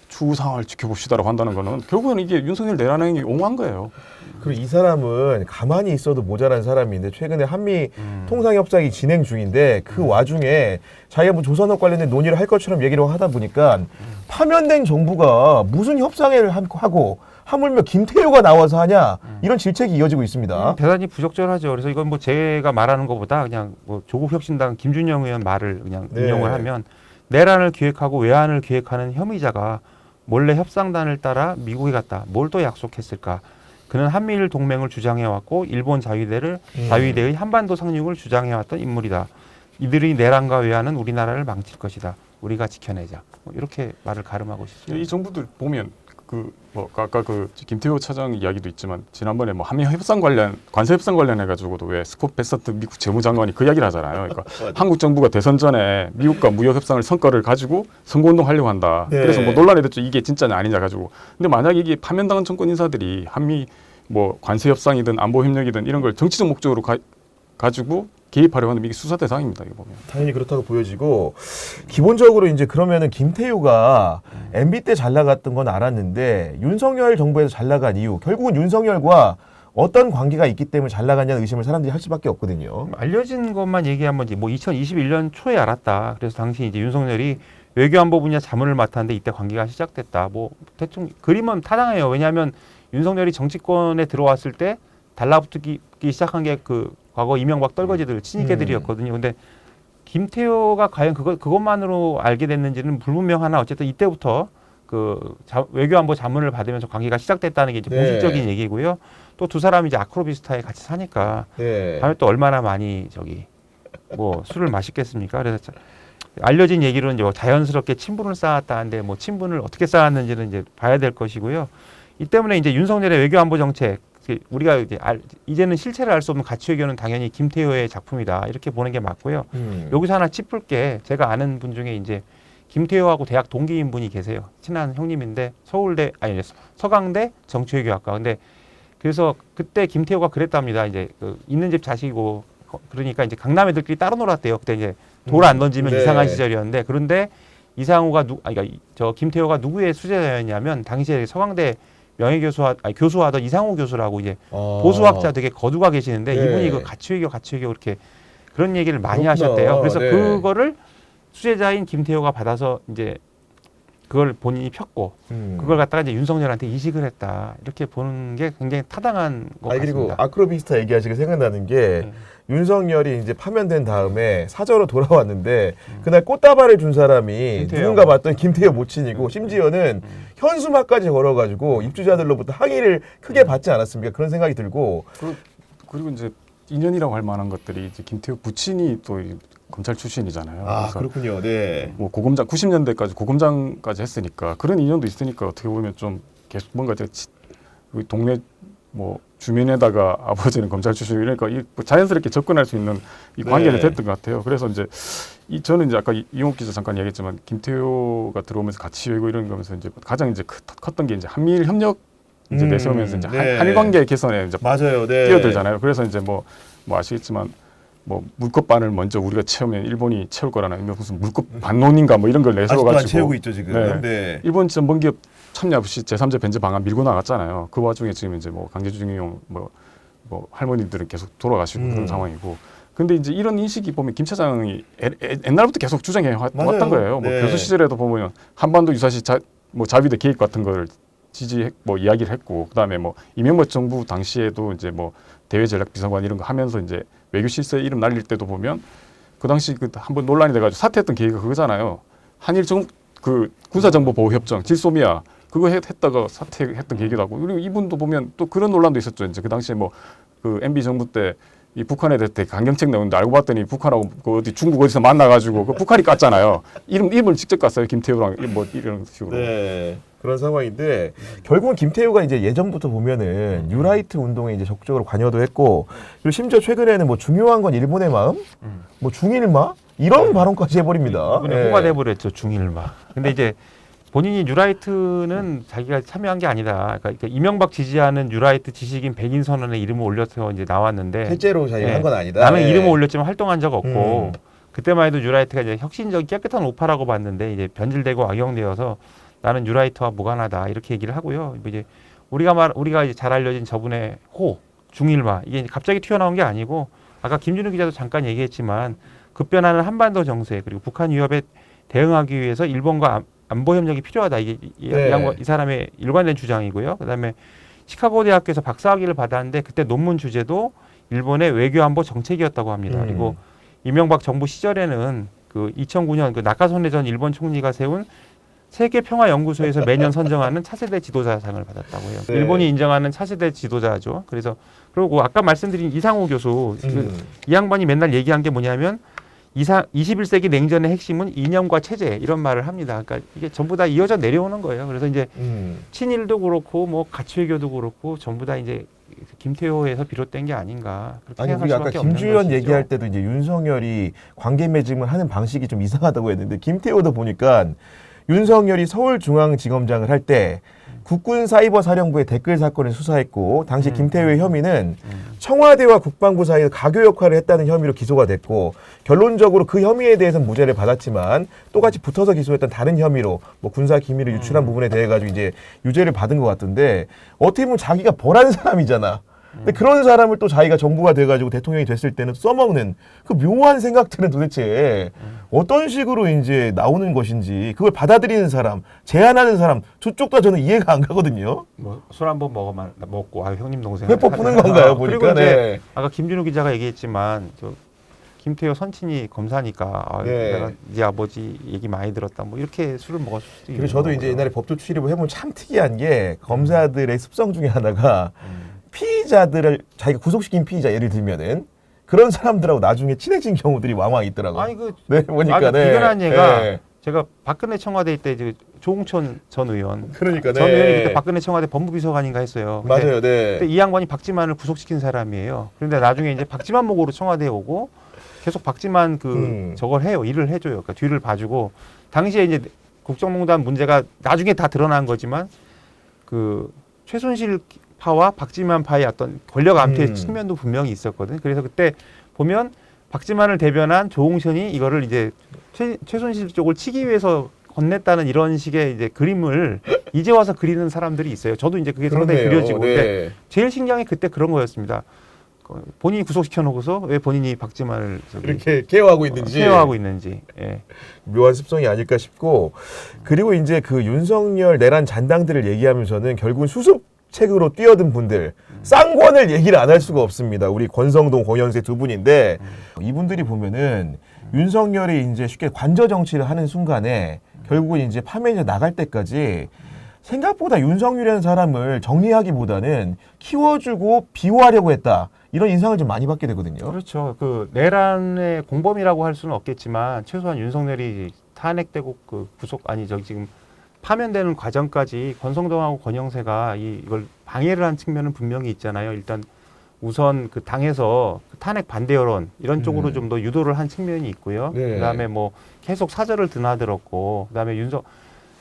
추후 상황을 지켜봅시다라고 한다는 거는 결국은 이게 윤석열 내란 행위 옹호한 거예요. 그리고 이 사람은 가만히 있어도 모자란 사람인데 최근에 한미 통상협상이 진행 중인데 그 와중에 자기가 뭐 조선업 관련된 논의를 할 것처럼 얘기를 하다 보니까 파면된 정부가 무슨 협상을 하고 하물며 김태효가 나와서 하냐 이런 질책이 이어지고 있습니다. 대단히 부적절하죠. 그래서 이건 뭐 제가 말하는 것보다 그냥 뭐 조국혁신당 김준영 의원 말을 그냥 네. 인용을 하면 내란을 기획하고 외환을 기획하는 혐의자가 몰래 협상단을 따라 미국에 갔다. 뭘 또 약속했을까? 그는 한미일 동맹을 주장해왔고 일본 자위대의 한반도 상륙을 주장해왔던 인물이다. 이들이 내란과 외환은 우리나라를 망칠 것이다. 우리가 지켜내자. 뭐 이렇게 말을 가름하고 싶습니다. 이 정부들 보면 뭐 아까 그 김태효 차장 이야기도 있지만 지난번에 뭐 한미 협상 관련 관세 협상 관련해 가지고도 왜 스콧 베서트 미국 재무장관이 그 이야기를 하잖아요. 그러니까 한국 정부가 대선 전에 미국과 무역 협상을 성과를 가지고 선거운동 하려고 한다. 네. 그래서 뭐 논란이 됐죠. 이게 진짜냐 아니냐 가지고. 근데 만약에 이게 파면당한 정권 인사들이 한미 뭐 관세 협상이든 안보 협력이든 이런 걸 정치적 목적으로 가지고 개입하려고 하는 이게 수사 대상입니다. 이거 보면. 당연히 그렇다고 보여지고 기본적으로 이제 그러면은 김태효가 MB 때 잘 나갔던 건 알았는데 윤석열 정부에서 잘 나간 이유 결국은 윤석열과 어떤 관계가 있기 때문에 잘 나갔냐는 의심을 사람들이 할 수밖에 없거든요. 알려진 것만 얘기하면 뭐 2021년 초에 알았다. 그래서 당시 이제 윤석열이 외교안보 분야 자문을 맡았는데 이때 관계가 시작됐다. 뭐 대충 그림은 타당해요. 왜냐하면 윤석열이 정치권에 들어왔을 때 달라붙기 시작한 게 그 과거 이명박 떨거지들 친이계들이었거든요. 근데 김태효가 과연 그것만으로 알게 됐는지는 불분명하나 어쨌든 이때부터 그 외교안보 자문을 받으면서 관계가 시작됐다는 게 이제 공식적인 얘기고요. 또 두 사람이 이제 아크로비스타에 같이 사니까 다음에 또 얼마나 많이 뭐 술을 마시겠습니까? 그래서 알려진 얘기로는 이제 자연스럽게 친분을 쌓았다는데 뭐 친분을 어떻게 쌓았는지는 이제 봐야 될 것이고요. 이 때문에 이제 윤석열의 외교안보 정책 우리가 이제는 실체를 알 수 없는 가치 외교는 당연히 김태효의 작품이다 이렇게 보는 게 맞고요. 여기서 하나 짚을 게 제가 아는 분 중에 이제 김태효하고 대학 동기인 분이 계세요. 친한 형님인데 서강대 정치외교학과. 근데 그래서 그때 김태효가 그랬답니다. 이제 있는 집 자식이고 그러니까 이제 강남 애들끼리 따로 놀았대요. 그때 이제 돌 안 던지면 이상한 시절이었는데 그런데 이상우가 저 김태효가 누구의 수제자였냐면 당시에 서강대 교수하던 이상우 교수라고 이제 보수학자 되게 거두가 계시는데 이분이 그 가치외교 이렇게 그런 얘기를 많이 하셨대요. 그래서 그거를 수제자인 김태효가 받아서 이제 그걸 본인이 폈고 그걸 갖다가 이제 윤석열한테 이식을 했다 이렇게 보는 게 굉장히 타당한 것 같습니다. 그리고 아크로비스타 얘기하시고 생각나는 게 윤석열이 이제 파면된 다음에 사저로 돌아왔는데 그날 꽃다발을 준 사람이 김태효. 누군가 봤더니 김태효 모친이고 심지어는 현수막까지 걸어가지고 입주자들로부터 항의를 크게 받지 않았습니까? 그런 생각이 들고 그리고 이제 인연이라고 할 만한 것들이 이제 김태효 부친이 또 검찰 출신이잖아요. 그래서 그렇군요. 네. 뭐 고검장 90년대까지 고검장까지 했으니까 그런 인연도 있으니까 어떻게 보면 좀 계속 뭔가 동네 뭐 주민에다가 아버지는 검찰 출신 이러니까 자연스럽게 접근할 수 있는 이 관계가 됐던 것 같아요. 그래서 이제 저는 이제 아까 이용욱 기자 잠깐 얘기했지만 김태효가 들어오면서 같이 외고 이런 거면서 이제 가장 이제 컸던 게 이제 한미일 협력 이제 내세우면서 이제 한일 관계 개선에 이제 맞아요. 뛰어들잖아요. 그래서 이제 뭐 아시겠지만 뭐 물컵반을 먼저 우리가 채우면 일본이 채울 거라는 무슨 물컵 반론인가 뭐 이런 걸 내세워가지고 아직도 안 채우고 있죠 지금. 네. 일본 전범기업 참여 없이 제3자 변제 방안 밀고 나갔잖아요. 그 와중에 지금 이제 뭐 강제징용 뭐 할머니들은 계속 돌아가시고 그런 상황이고. 근데 이제 이런 인식이 보면 김 차장이 옛날부터 계속 주장해 왔던 거예요. 뭐 교수 시절에도 보면 한반도 유사시 자위대 개입 같은 걸 이야기를 했고, 그다음에 뭐 이명박 정부 당시에도 이제 뭐 대외 전략 비서관 이런 거 하면서 이제 외교 실세 이름 날릴 때도 보면 그 당시 한번 논란이 돼가지고 사퇴했던 계기가 그거잖아요. 한일 그 군사정보보호협정 질소미아 그거 했다가 사퇴했던 계기도 하고, 그리고 이분도 보면 또 그런 논란도 있었죠. 이제 그 당시에 뭐 그 MB 정부 때 이 북한에 대해 강경책 내었는데 알고 봤더니 북한하고 그 어디 중국 어디서 만나가지고 그 북한이 깠잖아요. 이름을 직접 깠어요. 김태우랑 뭐 이런 식으로. 네. 그런 상황인데 결국은 김태우가 이제 예전부터 보면은 뉴라이트 운동에 이제 적극적으로 관여도 했고, 그리고 심지어 최근에는 뭐 중요한 건 일본의 마음, 뭐 중일마 이런 발언까지 해버립니다. 이번에 호가 돼버렸죠, 중일마. 근데 이제 본인이 뉴라이트는 자기가 참여한 게 아니다. 그러니까 이명박 지지하는 뉴라이트 지식인 백인 선언에 이름을 올려서 이제 나왔는데 실제로 자기가 한 건 아니다. 나는 이름을 올렸지만 활동한 적 없고 그때만 해도 뉴라이트가 이제 혁신적인 깨끗한 우파라고 봤는데 이제 변질되고 악용되어서 나는 뉴라이트와 무관하다 이렇게 얘기를 하고요. 이제 우리가 이제 잘 알려진 저분의 중일마 이게 이제 갑자기 튀어나온 게 아니고 아까 김준우 기자도 잠깐 얘기했지만 급변하는 한반도 정세 그리고 북한 위협에 대응하기 위해서 일본과 안보 협력이 필요하다. 이게 이 사람의 일관된 주장이고요. 그다음에 시카고 대학교에서 박사학위를 받았는데 그때 논문 주제도 일본의 외교안보 정책이었다고 합니다. 그리고 이명박 정부 시절에는 그 2009년 그 나카소네 전 일본 총리가 세운 세계평화연구소에서 매년 선정하는 차세대 지도자상을 받았다고 해요. 네. 일본이 인정하는 차세대 지도자죠. 그래서 그리고 아까 말씀드린 이상우 교수 이 양반이 맨날 얘기한 게 뭐냐면 21세기 냉전의 핵심은 이념과 체제 이런 말을 합니다. 그러니까 이게 전부 다 이어져 내려오는 거예요. 그래서 이제 친일도 그렇고 뭐 가치외교도 그렇고 전부 다 이제 김태호에서 비롯된 게 아닌가. 아니 우리가 아까 김주현 얘기할 때도 이제 윤석열이 관계 맺음을 하는 방식이 좀 이상하다고 했는데 김태호도 보니까 윤석열이 서울중앙지검장을 할 때 국군사이버사령부의 댓글 사건을 수사했고 당시 김태호의 혐의는 청와대와 국방부 사이에서 가교 역할을 했다는 혐의로 기소가 됐고 결론적으로 그 혐의에 대해서는 무죄를 받았지만 똑같이 붙어서 기소했던 다른 혐의로 뭐 군사 기밀을 유출한 부분에 대해 가지고 이제 유죄를 받은 것 같은데 어떻게 보면 자기가 벌한 사람이잖아. 근데 그런 사람을 또 자기가 정부가 돼가지고 대통령이 됐을 때는 써먹는 그 묘한 생각들은 도대체 어떤 식으로 이제 나오는 것인지 그걸 받아들이는 사람, 제안하는 사람 두 쪽 다 저는 이해가 안 가거든요. 뭐 술 한번 먹고 아 형님 동생 회포 푸는 건가요? 보니까. 그리고 이제 네. 아까 김준우 기자가 얘기했지만 저 김태효 선친이 검사니까 아, 네. 내가 네 아버지 얘기 많이 들었다 뭐 이렇게 술을 먹었을 수도 있는 그리고 저도 거고요. 이제 옛날에 법조 출입을 해보면 참 특이한 게 검사들의 습성 중에 하나가 피의자들을 자기가 구속시킨 피의자 예를 들면은 그런 사람들하고 나중에 친해진 경우들이 왕왕 있더라고요. 아니 그 네, 보니까 아주 비근한 얘가 네. 제가 박근혜 청와대 때 이제 조홍천 전 의원 그러니까 전 의원이 그때 네. 박근혜 청와대 법무비서관인가 했어요. 근데 맞아요, 그때 네. 이 양반이 박지만을 구속시킨 사람이에요. 그런데 나중에 이제 박지만 목으로 청와대에 오고 계속 박지만 그 저걸 해요. 일을 해줘요. 그러니까 뒤를 봐주고 당시에 이제 국정농단 문제가 나중에 다 드러난 거지만 그 최순실 파와 박지만 파의 어떤 권력 암투의 측면도 분명히 있었거든요. 그래서 그때 보면 박지만을 대변한 조홍천이 이거를 이제 최순실 쪽을 치기 위해서 건넸다는 이런 식의 이제 그림을 이제 와서 그리는 사람들이 있어요. 저도 이제 그게 상당히 그러네요. 그려지고 근데 네. 제일 신기한 게 그때 그런 거였습니다. 본인이 구속시켜 놓고서 왜 본인이 박지만을 이렇게 케어하고 있는지 케어하고 있는지. 예. 묘한 습성이 아닐까 싶고 그리고 이제 그 윤석열 내란 잔당들을 얘기하면서는 결국은 수습책으로 뛰어든 분들 쌍권을 얘기를 안 할 수가 없습니다. 우리 권성동, 권영세 두 분인데 이분들이 보면은 윤석열이 이제 쉽게 관저 정치를 하는 순간에 결국은 이제 파면이 나갈 때까지 생각보다 윤석열이라는 사람을 정리하기보다는 키워주고 비호하려고 했다. 이런 인상을 좀 많이 받게 되거든요. 그렇죠. 그 내란의 공범이라고 할 수는 없겠지만 최소한 윤석열이 탄핵되고 그 구속 아니 저기 지금 파면되는 과정까지 권성동하고 권영세가 이걸 방해를 한 측면은 분명히 있잖아요. 일단 우선 그 당에서 그 탄핵 반대 여론 이런 쪽으로 좀 더 유도를 한 측면이 있고요. 네. 그다음에 뭐 계속 사절을 드나들었고 그다음에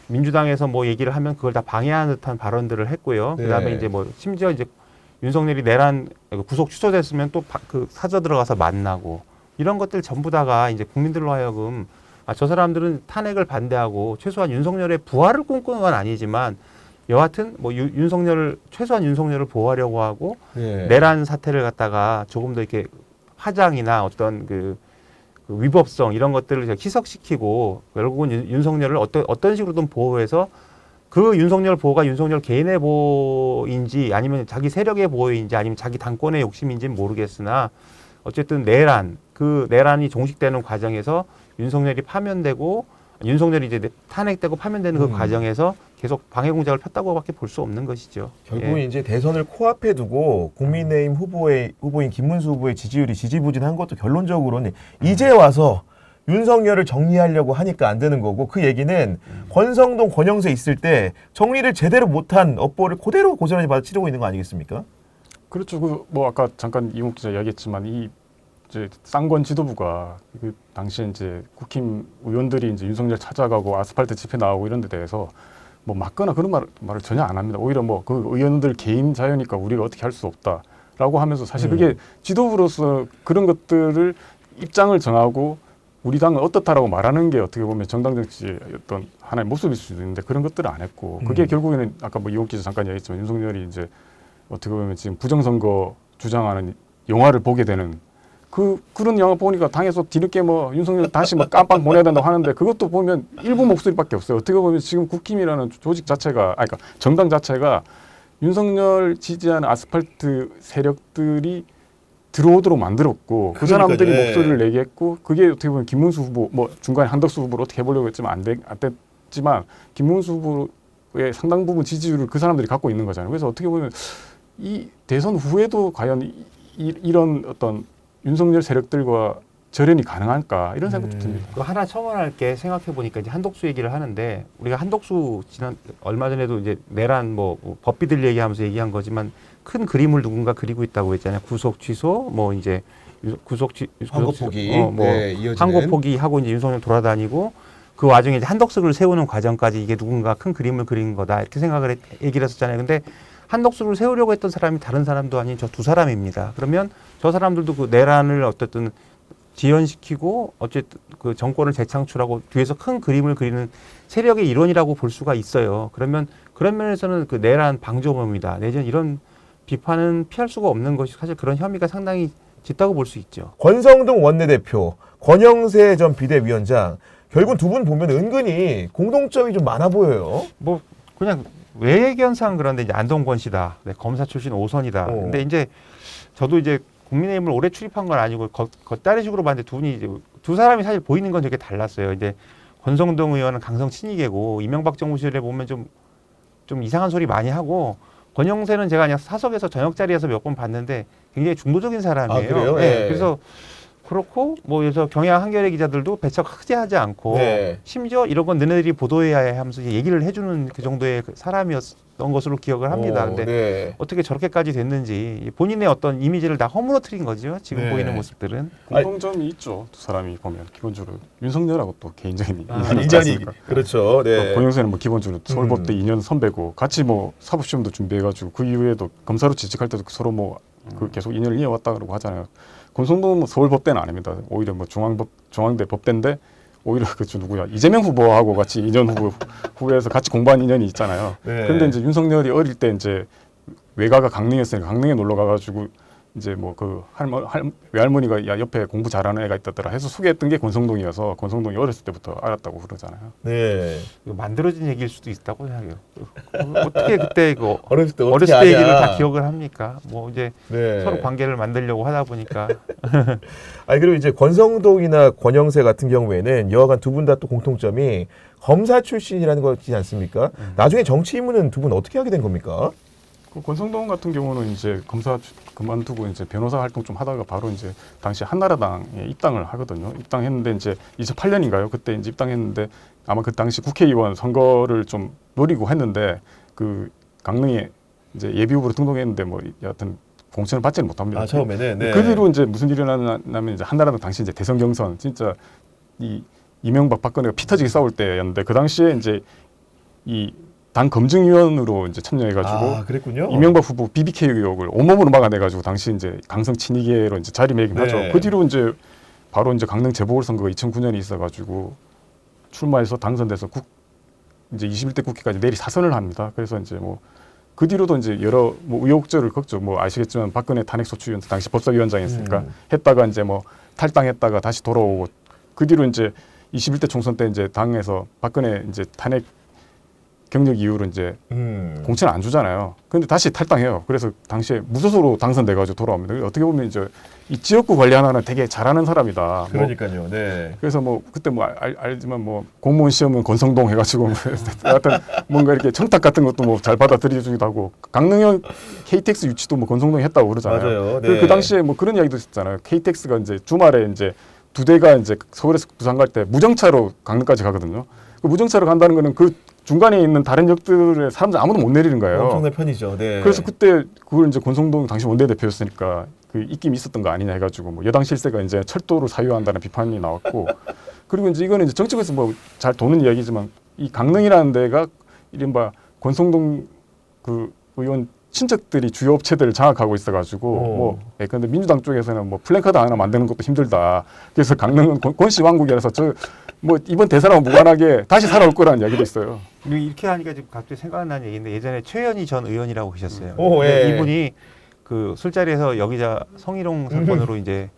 민주당에서 뭐 얘기를 하면 그걸 다 방해하는 듯한 발언들을 했고요. 네. 그다음에 이제 뭐 심지어 이제 윤석열이 내란 구속 취소됐으면 또 그 사저 들어가서 만나고 이런 것들 전부 다가 이제 국민들로 하여금 아, 저 사람들은 탄핵을 반대하고 최소한 윤석열의 부활을 꿈꾸는 건 아니지만 여하튼 뭐 최소한 윤석열을 보호하려고 하고 네. 내란 사태를 갖다가 조금 더 이렇게 화장이나 어떤 그 위법성 이런 것들을 희석시키고 결국은 윤석열을 어떤 식으로든 보호해서 그 윤석열 보호가 윤석열 개인의 보호인지 아니면 자기 세력의 보호인지 아니면 자기 당권의 욕심인지는 모르겠으나 어쨌든 그 내란이 종식되는 과정에서 윤석열이 파면되고 윤석열이 이제 탄핵되고 파면되는 그 과정에서 계속 방해 공작을 폈다고밖에 볼 수 없는 것이죠. 결국은 예. 이제 대선을 코앞에 두고 국민의힘 후보인 김문수 후보의 지지율이 지지부진한 것도 결론적으로는 이제 와서 윤석열을 정리하려고 하니까 안 되는 거고 그 얘기는 권성동, 권영세 있을 때 정리를 제대로 못한 업보를 그대로 고스란히 받아치르고 있는 거 아니겠습니까? 그렇죠. 그 뭐 아까 잠깐 이목 기자 이야기했지만 이 이제 쌍권 지도부가 그 당시에 이제 국힘 의원들이 이제 윤석열 찾아가고 아스팔트 집회 나오고 이런 데 대해서 뭐 맞거나 그런 말을 전혀 안 합니다. 오히려 뭐 그 의원들 개인 자유니까 우리가 어떻게 할 수 없다라고 하면서 사실 그게 지도부로서 그런 것들을 입장을 정하고 우리 당은 어떻다라고 말하는 게 어떻게 보면 정당 정치의 어떤 하나의 모습일 수도 있는데 그런 것들을 안 했고 그게 결국에는 아까 뭐 이용 기자 잠깐 얘기했지만 윤석열이 이제 어떻게 보면 지금 부정선거 주장하는 영화를 보게 되는 그런 영화 보니까 당에서 뒤늦게 뭐 윤석열 다시 뭐 깜빵 보내야 된다고 하는데 그것도 보면 일부 목소리밖에 없어요. 어떻게 보면 지금 국힘이라는 조직 자체가 그러니까 정당 자체가 윤석열 지지하는 아스팔트 세력들이 들어오도록 만들었고 그 사람들이 그러니까요. 목소리를 내게 했고 그게 어떻게 보면 김문수 후보 뭐 중간에 한덕수 후보를 어떻게 해보려고 했지만 안 됐지만 김문수 후보의 상당 부분 지지율을 그 사람들이 갖고 있는 거잖아요. 그래서 어떻게 보면 이 대선 후에도 과연 이런 어떤 윤석열 세력들과 절연이 가능할까 이런 생각도 듭니다. 그 하나 첨언할 게 생각해 보니까 이제 한덕수 얘기를 하는데 우리가 한덕수 얼마 전에도 이제 내란 뭐 법비들 얘기하면서 얘기한 거지만 큰 그림을 누군가 그리고 있다고 했잖아요. 구속 취소 뭐 이제 한국 포기 네, 한국 포기하고 이제 윤석열 돌아다니고 그 와중에 이제 한덕수를 세우는 과정까지 이게 누군가 큰 그림을 그린 거다 이렇게 얘기를 했었잖아요. 근데 한덕수를 세우려고 했던 사람이 다른 사람도 아닌 저 두 사람입니다. 그러면 저 사람들도 그 내란을 어쨌든 지연시키고 어쨌든 그 정권을 재창출하고 뒤에서 큰 그림을 그리는 세력의 일원이라고 볼 수가 있어요. 그러면 그런 면에서는 그 내란 방조범이다. 내지는 이런 비판은 피할 수가 없는 것이 사실 그런 혐의가 상당히 짙다고 볼 수 있죠. 권성동 원내대표, 권영세 전 비대위원장 결국은 두 분 보면 은근히 공동점이 좀 많아 보여요. 뭐 그냥 외견상 그런데 이제 안동권 씨다. 네, 검사 출신 5선이다. 근데 이제 저도 이제 국민의힘을 오래 출입한 건 아니고 겉다리식으로 봤는데 두 분이 이제 두 사람이 사실 보이는 건 되게 달랐어요. 이제 권성동 의원은 강성 친이계고 이명박 정부 시절에 보면 좀 이상한 소리 많이 하고 권영세는 제가 그냥 사석에서 저녁 자리에서 몇 번 봤는데 굉장히 중도적인 사람이에요. 아, 그래요? 네, 네. 그래서 그렇고 뭐 그래서 경향 한겨레 기자들도 배척 크게 하지 않고 네. 심지어 이런 건 너네들이 보도해야 해 하면서 얘기를 해주는 그 정도의 사람이었던 것으로 기억을 합니다. 근데 네. 어떻게 저렇게까지 됐는지 본인의 어떤 이미지를 다 허물어뜨린 거죠. 지금 네. 보이는 모습들은. 공통점이 있죠. 두 사람이 보면 기본적으로 윤석열하고 또 개인적인 인연이 있지 인연이 않습니까? 그렇죠. 네. 권영세는 뭐 기본적으로 서울법대 2년 선배고 같이 뭐 사법시험도 준비해가지고 그 이후에도 검사로 취직할 때도 서로 뭐 그 계속 인연을 이어왔다고 하잖아요. 권성동은 뭐 서울법대는 아닙니다. 오히려 뭐 중앙대 법대인데 오히려 그저 누구야 이재명 후보하고 같이 2년 후에서 같이 공부한 인연이 있잖아요. 네. 그런데 이제 윤석열이 어릴 때 이제 외가가 강릉이었으니까 강릉에 놀러 가가지고 이제 뭐 그 외할머니가 야 옆에 공부 잘하는 애가 있다더라 해서 소개했던 게 권성동이어서 권성동이 어렸을 때부터 알았다고 그러잖아요. 네. 이거 만들어진 얘기일 수도 있다고 생각해요. 어떻게 그때 이거 어렸을 때 어렸을 어떻게 때 얘기를 아냐. 다 기억을 합니까? 뭐 이제 네. 서로 관계를 만들려고 하다 보니까 아니 그리고 이제 권성동이나 권영세 같은 경우에는 여하간 두 분 다 또 공통점이 검사 출신이라는 거지 않습니까? 나중에 정치 입문은 두 분 어떻게 하게 된 겁니까? 그 권성동 같은 경우는 이제 검사 그만두고 이제 변호사 활동 좀 하다가 바로 이제 당시 한나라당에 입당을 하거든요. 입당했는데 이제 2008년인가요? 그때 이제 입당했는데 아마 그 당시 국회의원 선거를 좀 노리고 했는데 그 강릉에 이제 예비 후보로 등록했는데 뭐 여하튼 공천을 받지는 못합니다. 아 처음에는 네. 그 뒤로 이제 무슨 일이 일어나냐면 이제 한나라당 당시 이제 대선 경선 진짜 이 이명박 박근혜가 피 터지게 싸울 때였는데 그 당시에 이제 이 당 검증위원으로 이제 참여해가지고 아 그랬군요. 이명박 후보 BBK 의혹을 온몸으로 막아내가지고 당시 이제 강성 친이계로 이제 자리매김하죠. 네. 그 뒤로 이제 바로 이제 강릉 재보궐선거가 2009년에 있어가지고 출마해서 당선돼서 이제 21대 국회까지 내리 사선을 합니다. 그래서 이제 뭐 그 뒤로도 이제 여러 뭐 의혹절을 겪죠. 뭐 아시겠지만 박근혜 탄핵소추위원 당시 법사위원장이었으니까 했다가 이제 뭐 탈당했다가 다시 돌아오고 그 뒤로 이제 21대 총선 때 이제 당에서 박근혜 이제 탄핵 경력 이후로 이제 공천을 안 주잖아요. 근데 다시 탈당해요. 그래서 당시에 무소속으로 당선돼가지고 돌아옵니다. 어떻게 보면 이제 이 지역구 관리하나는 되게 잘하는 사람이다. 그러니까요. 뭐 네. 그래서 뭐 그때 뭐 알지만 뭐 공무원 시험은 권성동 해가지고 뭐 하여튼 뭔가 이렇게 청탁 같은 것도 뭐 잘 받아들여주기도 하고 강릉형 KTX 유치도 뭐 권성동이 했다고 그러잖아요. 맞아요. 네. 그 당시에 뭐 그런 이야기도 있었잖아요. KTX가 이제 주말에 이제 두 대가 이제 서울에서 부산 갈 때 무정차로 강릉까지 가거든요. 그 무정차로 간다는 거는 그 중간에 있는 다른 역들의 사람들 아무도 못 내리는 거예요. 엄청난 편이죠. 네. 그래서 그때 그걸 이제 권성동 당시 원내대표였으니까 그 입김이 있었던 거 아니냐 해가지고 뭐 여당 실세가 이제 철도를 사유한다는 비판이 나왔고 그리고 이제 이거는 이제 정책에서 뭐 잘 도는 이야기지만 이 강릉이라는 데가 이른바 권성동 그 의원 친척들이 주요 업체들을 장악하고 있어가지고 뭐 근데 민주당 쪽에서는 뭐 플래카드 하나 만드는 것도 힘들다. 그래서 강릉은 권씨 왕국이라서 저 뭐 이번 대선하고 무관하게 다시 살아올 거라는 이야기도 있어요. 이렇게 하니까 지금 갑자기 생각나는 얘기인데 예전에 최현희 전 의원이라고 계셨어요. 오, 예. 근데 이분이 그 술자리에서 여기자 성희롱 사건으로 이제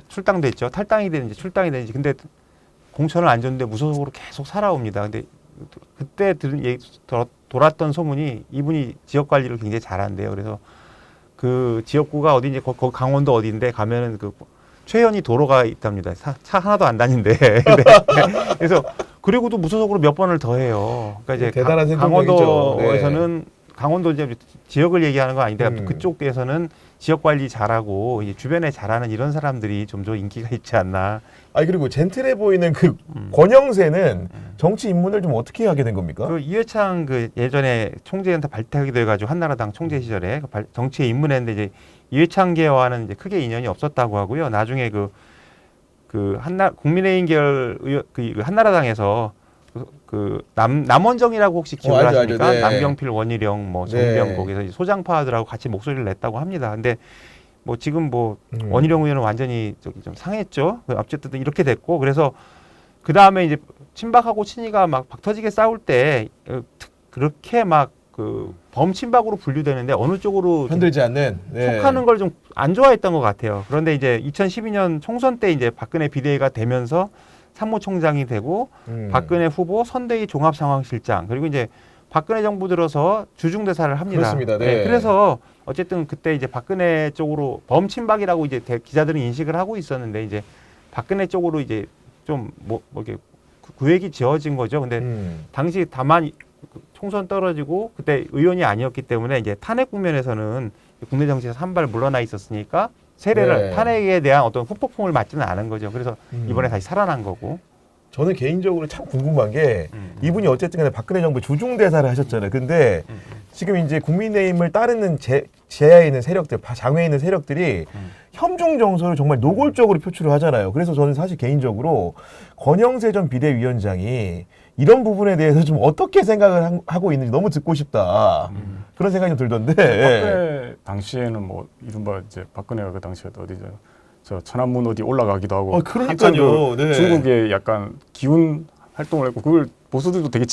출당됐죠. 탈당이 되는지 출당이 되는지 근데 공천을 안 줬는데 무소속으로 계속 살아옵니다. 근데 그때 들은 얘기 돌았던 소문이 이분이 지역 관리를 굉장히 잘한대요. 그래서 그 지역구가 어디인지 거기 강원도 어디인데 가면은 그 최현희 도로가 있답니다. 차 하나도 안 다닌대. 그래서 그리고도 무소속으로 몇 번을 더 해요. 그러니까 이제 대단한 생존력이죠. 강원도에서는 강원도 이제 지역을 얘기하는 거 아닌데 그쪽에서는 지역 관리 잘하고 이제 주변에 잘하는 이런 사람들이 좀 더 인기가 있지 않나. 아니 그리고 젠틀해 보이는 그 권영세는 정치 입문을 좀 어떻게 하게 된 겁니까? 그 이회창 그 예전에 총재한테 발탁이 돼가지고 한나라당 총재 시절에 정치에 입문했는데 이제 이회창계와는 이제 크게 인연이 없었다고 하고요. 나중에 국민의힘 계열 그 한나라당에서 그 남원정이라고 혹시 기억을 하십니까? 알죠. 네. 남경필, 원희룡, 뭐 정병 네. 거기서 이제 소장파들하고 같이 목소리를 냈다고 합니다. 근데 뭐 지금 뭐 원희룡 의원은 완전히 좀 상했죠. 어쨌든 이렇게 됐고 그래서 그 다음에 이제 친박하고 친이가 막 박터지게 싸울 때 그렇게 막 그 범친박으로 분류되는데 어느 쪽으로 좀 편들지 않는 네. 속하는 걸 좀 안 좋아했던 것 같아요. 그런데 이제 2012년 총선 때 이제 박근혜 비대위가 되면서 참모총장이 되고 박근혜 후보 선대위 종합상황실장 그리고 이제 박근혜 정부 들어서 주중대사를 합니다. 그렇습니다. 네. 그래서 어쨌든 그때 이제 박근혜 쪽으로 범친박이라고 이제 기자들은 인식을 하고 있었는데 이제 박근혜 쪽으로 이제 좀 뭐 이렇게 구획이 지어진 거죠. 근데 당시 다만 총선 떨어지고 그때 의원이 아니었기 때문에 이제 탄핵 국면에서는 국내 정치에서 한 발 물러나 있었으니까 세례를 네. 탄핵에 대한 어떤 후폭풍을 맞지는 않은 거죠. 그래서 이번에 다시 살아난 거고. 저는 개인적으로 참 궁금한 게 이분이 어쨌든 간에 박근혜 정부 주중대사를 하셨잖아요. 근데 지금 이제 국민의힘을 따르는 제야에 있는 세력들, 장외에 있는 세력들이 혐중 정서를 정말 노골적으로 표출을 하잖아요. 그래서 저는 사실 개인적으로 권영세 전 비대위원장이 이런 부분에 대해서 좀 어떻게 생각을 하고 있는지 너무 듣고 싶다. 그런 생각이 좀 들던데. 박근혜 당시에는 뭐 이른바 이제 박근혜가 그 당시에 어디죠? 저 천안문 어디 올라가기도 하고 한참 그러니까요. 네. 중국에 약간 기운 활동을 했고 그걸 보수들도 되게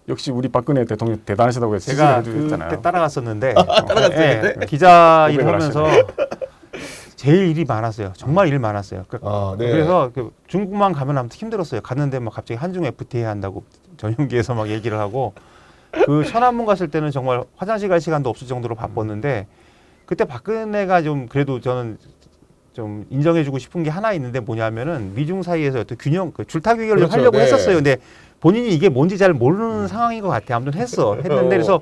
역시 우리 박근혜 대통령 대단하시다고 해서 제가 지지를 해주잖아요. 그때 따라갔었는데 따라갔어요, 그때? 기자 고백을 일하면서 제일 일이 많았어요. 정말 일 많았어요. 네. 그래서 그 중국만 가면 아무튼 힘들었어요. 갔는데 막 갑자기 한중 FTA 한다고 전용기에서 막 얘기를 하고 그 천안문 갔을 때는 정말 화장실 갈 시간도 없을 정도로 바빴는데 그때 박근혜가 좀 그래도 저는 좀 인정해주고 싶은 게 하나 있는데 뭐냐면은 미중 사이에서 어떤 균형, 그 줄타기 해결을 그렇죠, 하려고 네. 했었어요. 근데 본인이 이게 뭔지 잘 모르는 상황인 것 같아. 아무튼 했는데 그래서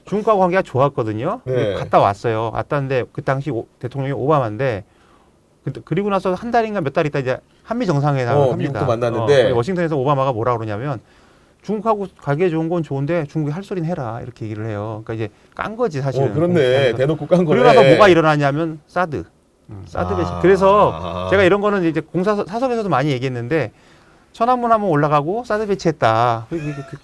중국과 관계가 좋았거든요. 네. 갔다 왔어요. 왔다는데 그 당시 대통령이 오바마인데 그리고 나서 한 달인가 몇 달 있다 이제 한미 정상회담을 합니다. 미국도 만났는데 워싱턴에서 오바마가 뭐라 그러냐면 중국하고 관계 좋은 건 좋은데 중국이 할 소리는 해라 이렇게 얘기를 해요. 그러니까 이제 깐 거지 사실은. 그렇네. 대놓고 깐 거네. 그러고 나서 뭐가 일어나냐면 사드 배치. 그래서 제가 이런 거는 이제 사석에서도 많이 얘기했는데 천안문 한번 올라가고 사드 배치했다.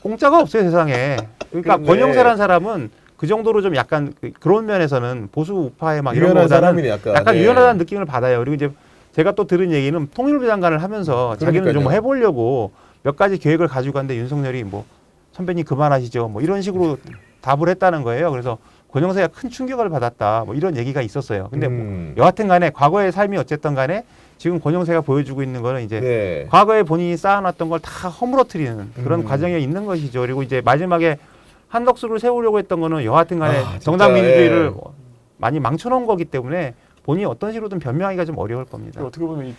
공짜가 없어요 세상에. 그러니까 그렇네. 권영세라는 사람은 그 정도로 좀 약간 그런 면에서는 보수 우파에 막 이런 유연한 거보다는 사람이네, 약간. 네. 유연하다는 느낌을 받아요. 그리고 이제 제가 또 들은 얘기는 통일부 장관을 하면서 자기는 좀 그러니까요. 해보려고 몇 가지 계획을 가지고 갔는데 윤석열이 뭐 선배님 그만하시죠. 뭐 이런 식으로 답을 했다는 거예요. 그래서 권영세가 큰 충격을 받았다. 뭐 이런 얘기가 있었어요. 근데 뭐 여하튼 간에 과거의 삶이 어쨌든 간에 지금 권영세가 보여주고 있는 거는 이제 네. 과거에 본인이 쌓아놨던 걸 다 허물어뜨리는 그런 과정에 있는 것이죠. 그리고 이제 마지막에 한덕수를 세우려고 했던 거는 여하튼 간에 진짜, 정당 민주주의를 예. 많이 망쳐놓은 거기 때문에 본인이 어떤 식으로든 변명하기가 좀 어려울 겁니다. 어떻게 보면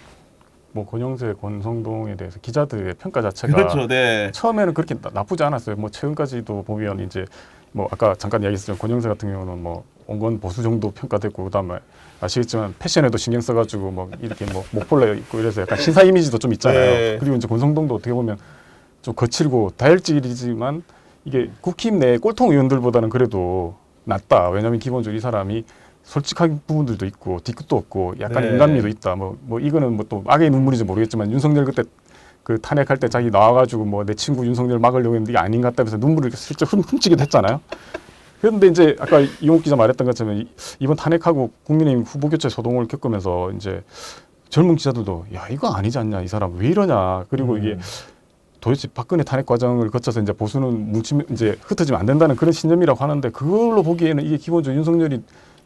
뭐 권영세, 권성동에 대해서 기자들의 평가 자체가 그렇죠. 네. 처음에는 그렇게 나쁘지 않았어요. 뭐 최근까지도 보면 이제 뭐 아까 잠깐 이야기했지만 권영세 같은 경우는 뭐 온건 보수 정도 평가됐고 그다음에 아시겠지만 패션에도 신경 써가지고 뭐 이렇게 뭐 목폴레 입고 이래서 약간 신사 이미지도 좀 있잖아요. 네. 그리고 이제 권성동도 어떻게 보면 좀 거칠고 다혈질이지만 이게 국힘 내 꼴통 의원들보다는 그래도 낫다. 왜냐하면 기본적으로 이 사람이 솔직한 부분들도 있고 뒤끝도 없고 약간 네. 인간미도 있다. 뭐 이거는 뭐 또 악의 눈물인지 모르겠지만 윤석열 그때 그 탄핵할 때 자기 나와가지고 뭐 내 친구 윤석열 막으려고 했는데 이게 아닌 것 같다면서 눈물을 슬쩍 훔치기도 했잖아요. 그런데 이제 아까 이용욱 기자 말했던 것처럼 이번 탄핵하고 국민의힘 후보 교체 소동을 겪으면서 이제 젊은 기자들도 야 이거 아니지 않냐 이 사람 왜 이러냐 그리고 이게 도대체 박근혜 탄핵 과정을 거쳐서 이제 보수는 이제 흩어지면 안 된다는 그런 신념이라고 하는데 그걸로 보기에는 이게 기본적으로 윤석열이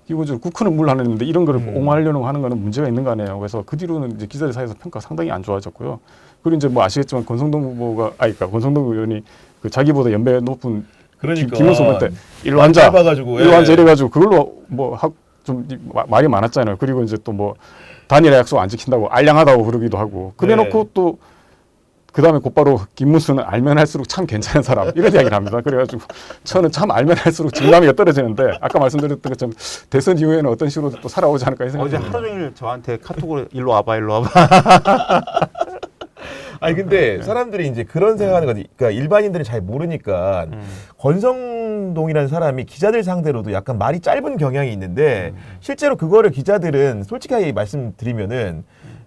기본적으로 국헌을 물하는데 이런 거를 옹호하려고 하는 거는 문제가 있는 거 아니에요. 그래서 그 뒤로는 이제 기자들 사이에서 평가가 상당히 안 좋아졌고요. 그리고 이제 뭐 아시겠지만 권성동 후보가 그러니까 권성동 의원이 그 자기보다 연배 높은 그러니까 김문수 후보 때 일로 앉아 짧아가지고 일로 앉아 이래가지고 그걸로 뭐 좀 말이 많았잖아요. 그리고 이제 또 뭐 단일화 약속 안 지킨다고 알량하다고 그러기도 하고 그래놓고 또 그다음에 곧바로 김문수는 알면 할수록 참 괜찮은 사람 이런 이야기를 합니다. 그래가지고 저는 참 알면 할수록 정남이가 떨어지는데 아까 말씀드렸던 것처럼 대선 이후에는 어떤 식으로 또 살아오지 않을까 어제 생각합니다. 하루 종일 저한테 카톡으로 일로 와봐. 아니 근데 사람들이 이제 그런 생각하는 거지. 그러니까 일반인들은 잘 모르니까 권성동이라는 사람이 기자들 상대로도 약간 말이 짧은 경향이 있는데 실제로 그거를 기자들은 솔직하게 말씀드리면은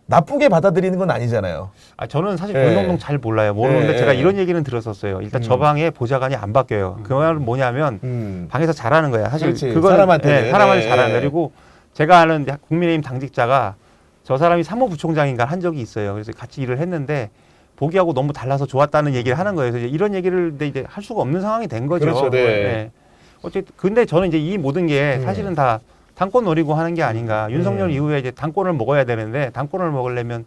나쁘게 받아들이는 건 아니잖아요. 저는 사실 예. 권성동 잘 몰라요. 모르는데 예. 제가 이런 얘기는 들었었어요. 일단 저 방에 보좌관이 안 바뀌어요. 그 말은 뭐냐면 방에서 잘하는 거야. 사실 그렇지. 그거는 사람한테는. 사람한테 네. 잘하는 거야. 그리고 제가 아는 국민의힘 당직자가 저 사람이 사무부총장인가 한 적이 있어요. 그래서 같이 일을 했는데 보기하고 너무 달라서 좋았다는 얘기를 하는 거예요. 그래서 이런 얘기를 이제 할 수가 없는 상황이 된 거죠. 그렇죠, 네. 어쨌든 근데 저는 이제 이 모든 게 사실은 다 당권 노리고 하는 게 아닌가. 윤석열 이후에 이제 당권을 먹어야 되는데 당권을 먹으려면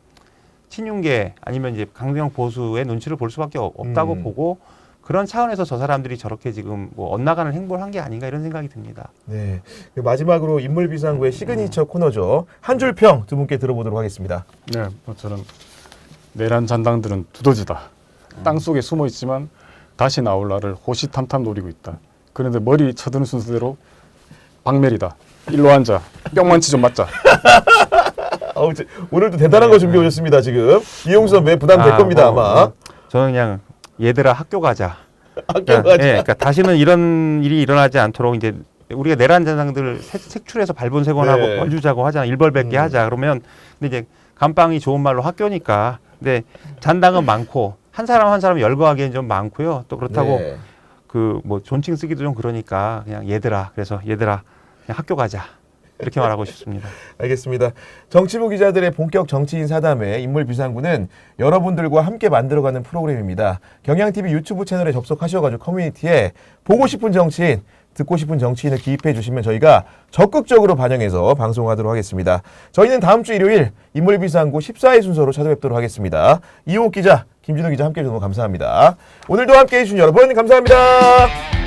친윤계 아니면 이제 강경 보수의 눈치를 볼 수밖에 없다고 보고 그런 차원에서 저 사람들이 저렇게 지금 뭐 엇나가는 행보를 한 게 아닌가 이런 생각이 듭니다. 네. 마지막으로 인물비상구의 시그니처 코너죠. 한 줄 평 두 분께 들어보도록 하겠습니다. 네, 뭐 저는 내란 잔당들은 두더지다. 땅 속에 숨어 있지만 다시 나올 날을 호시탐탐 노리고 있다. 그런데 머리 쳐드는 순서대로 박멸이다. 일로 앉아. 뿅만치 좀 맞자. 오늘도 대단한 거 준비해 오셨습니다. 지금 이용수 선배 부담될 겁니다 아마. 저는 그냥 얘들아 학교 가자. 학교 가자. 그러니까 다시는 이런 일이 일어나지 않도록 이제 우리가 내란 잔당들 색출해서 발본색원하고 네. 벌주자고 하잖아. 일벌백계 하자. 그러면 근데 이제 감방이 좋은 말로 학교니까. 근데 잔당은 많고 한 사람 한 사람 열거하기엔 좀 많고요. 또 그렇다고 네. 그 뭐 존칭 쓰기도 좀 그러니까 그냥 얘들아. 그래서 얘들아 그냥 학교 가자. 이렇게 말하고 싶습니다. 알겠습니다. 정치부 기자들의 본격 정치인 사담회 인물비상구는 여러분들과 함께 만들어가는 프로그램입니다. 경향TV 유튜브 채널에 접속하셔가지고 커뮤니티에 보고 싶은 정치인, 듣고 싶은 정치인을 기입해 주시면 저희가 적극적으로 반영해서 방송하도록 하겠습니다. 저희는 다음 주 일요일 인물비상구 14회 순서로 찾아뵙도록 하겠습니다. 이용욱 기자, 김진우 기자 함께해 주셔서 너무 감사합니다. 오늘도 함께해 주신 여러분 감사합니다.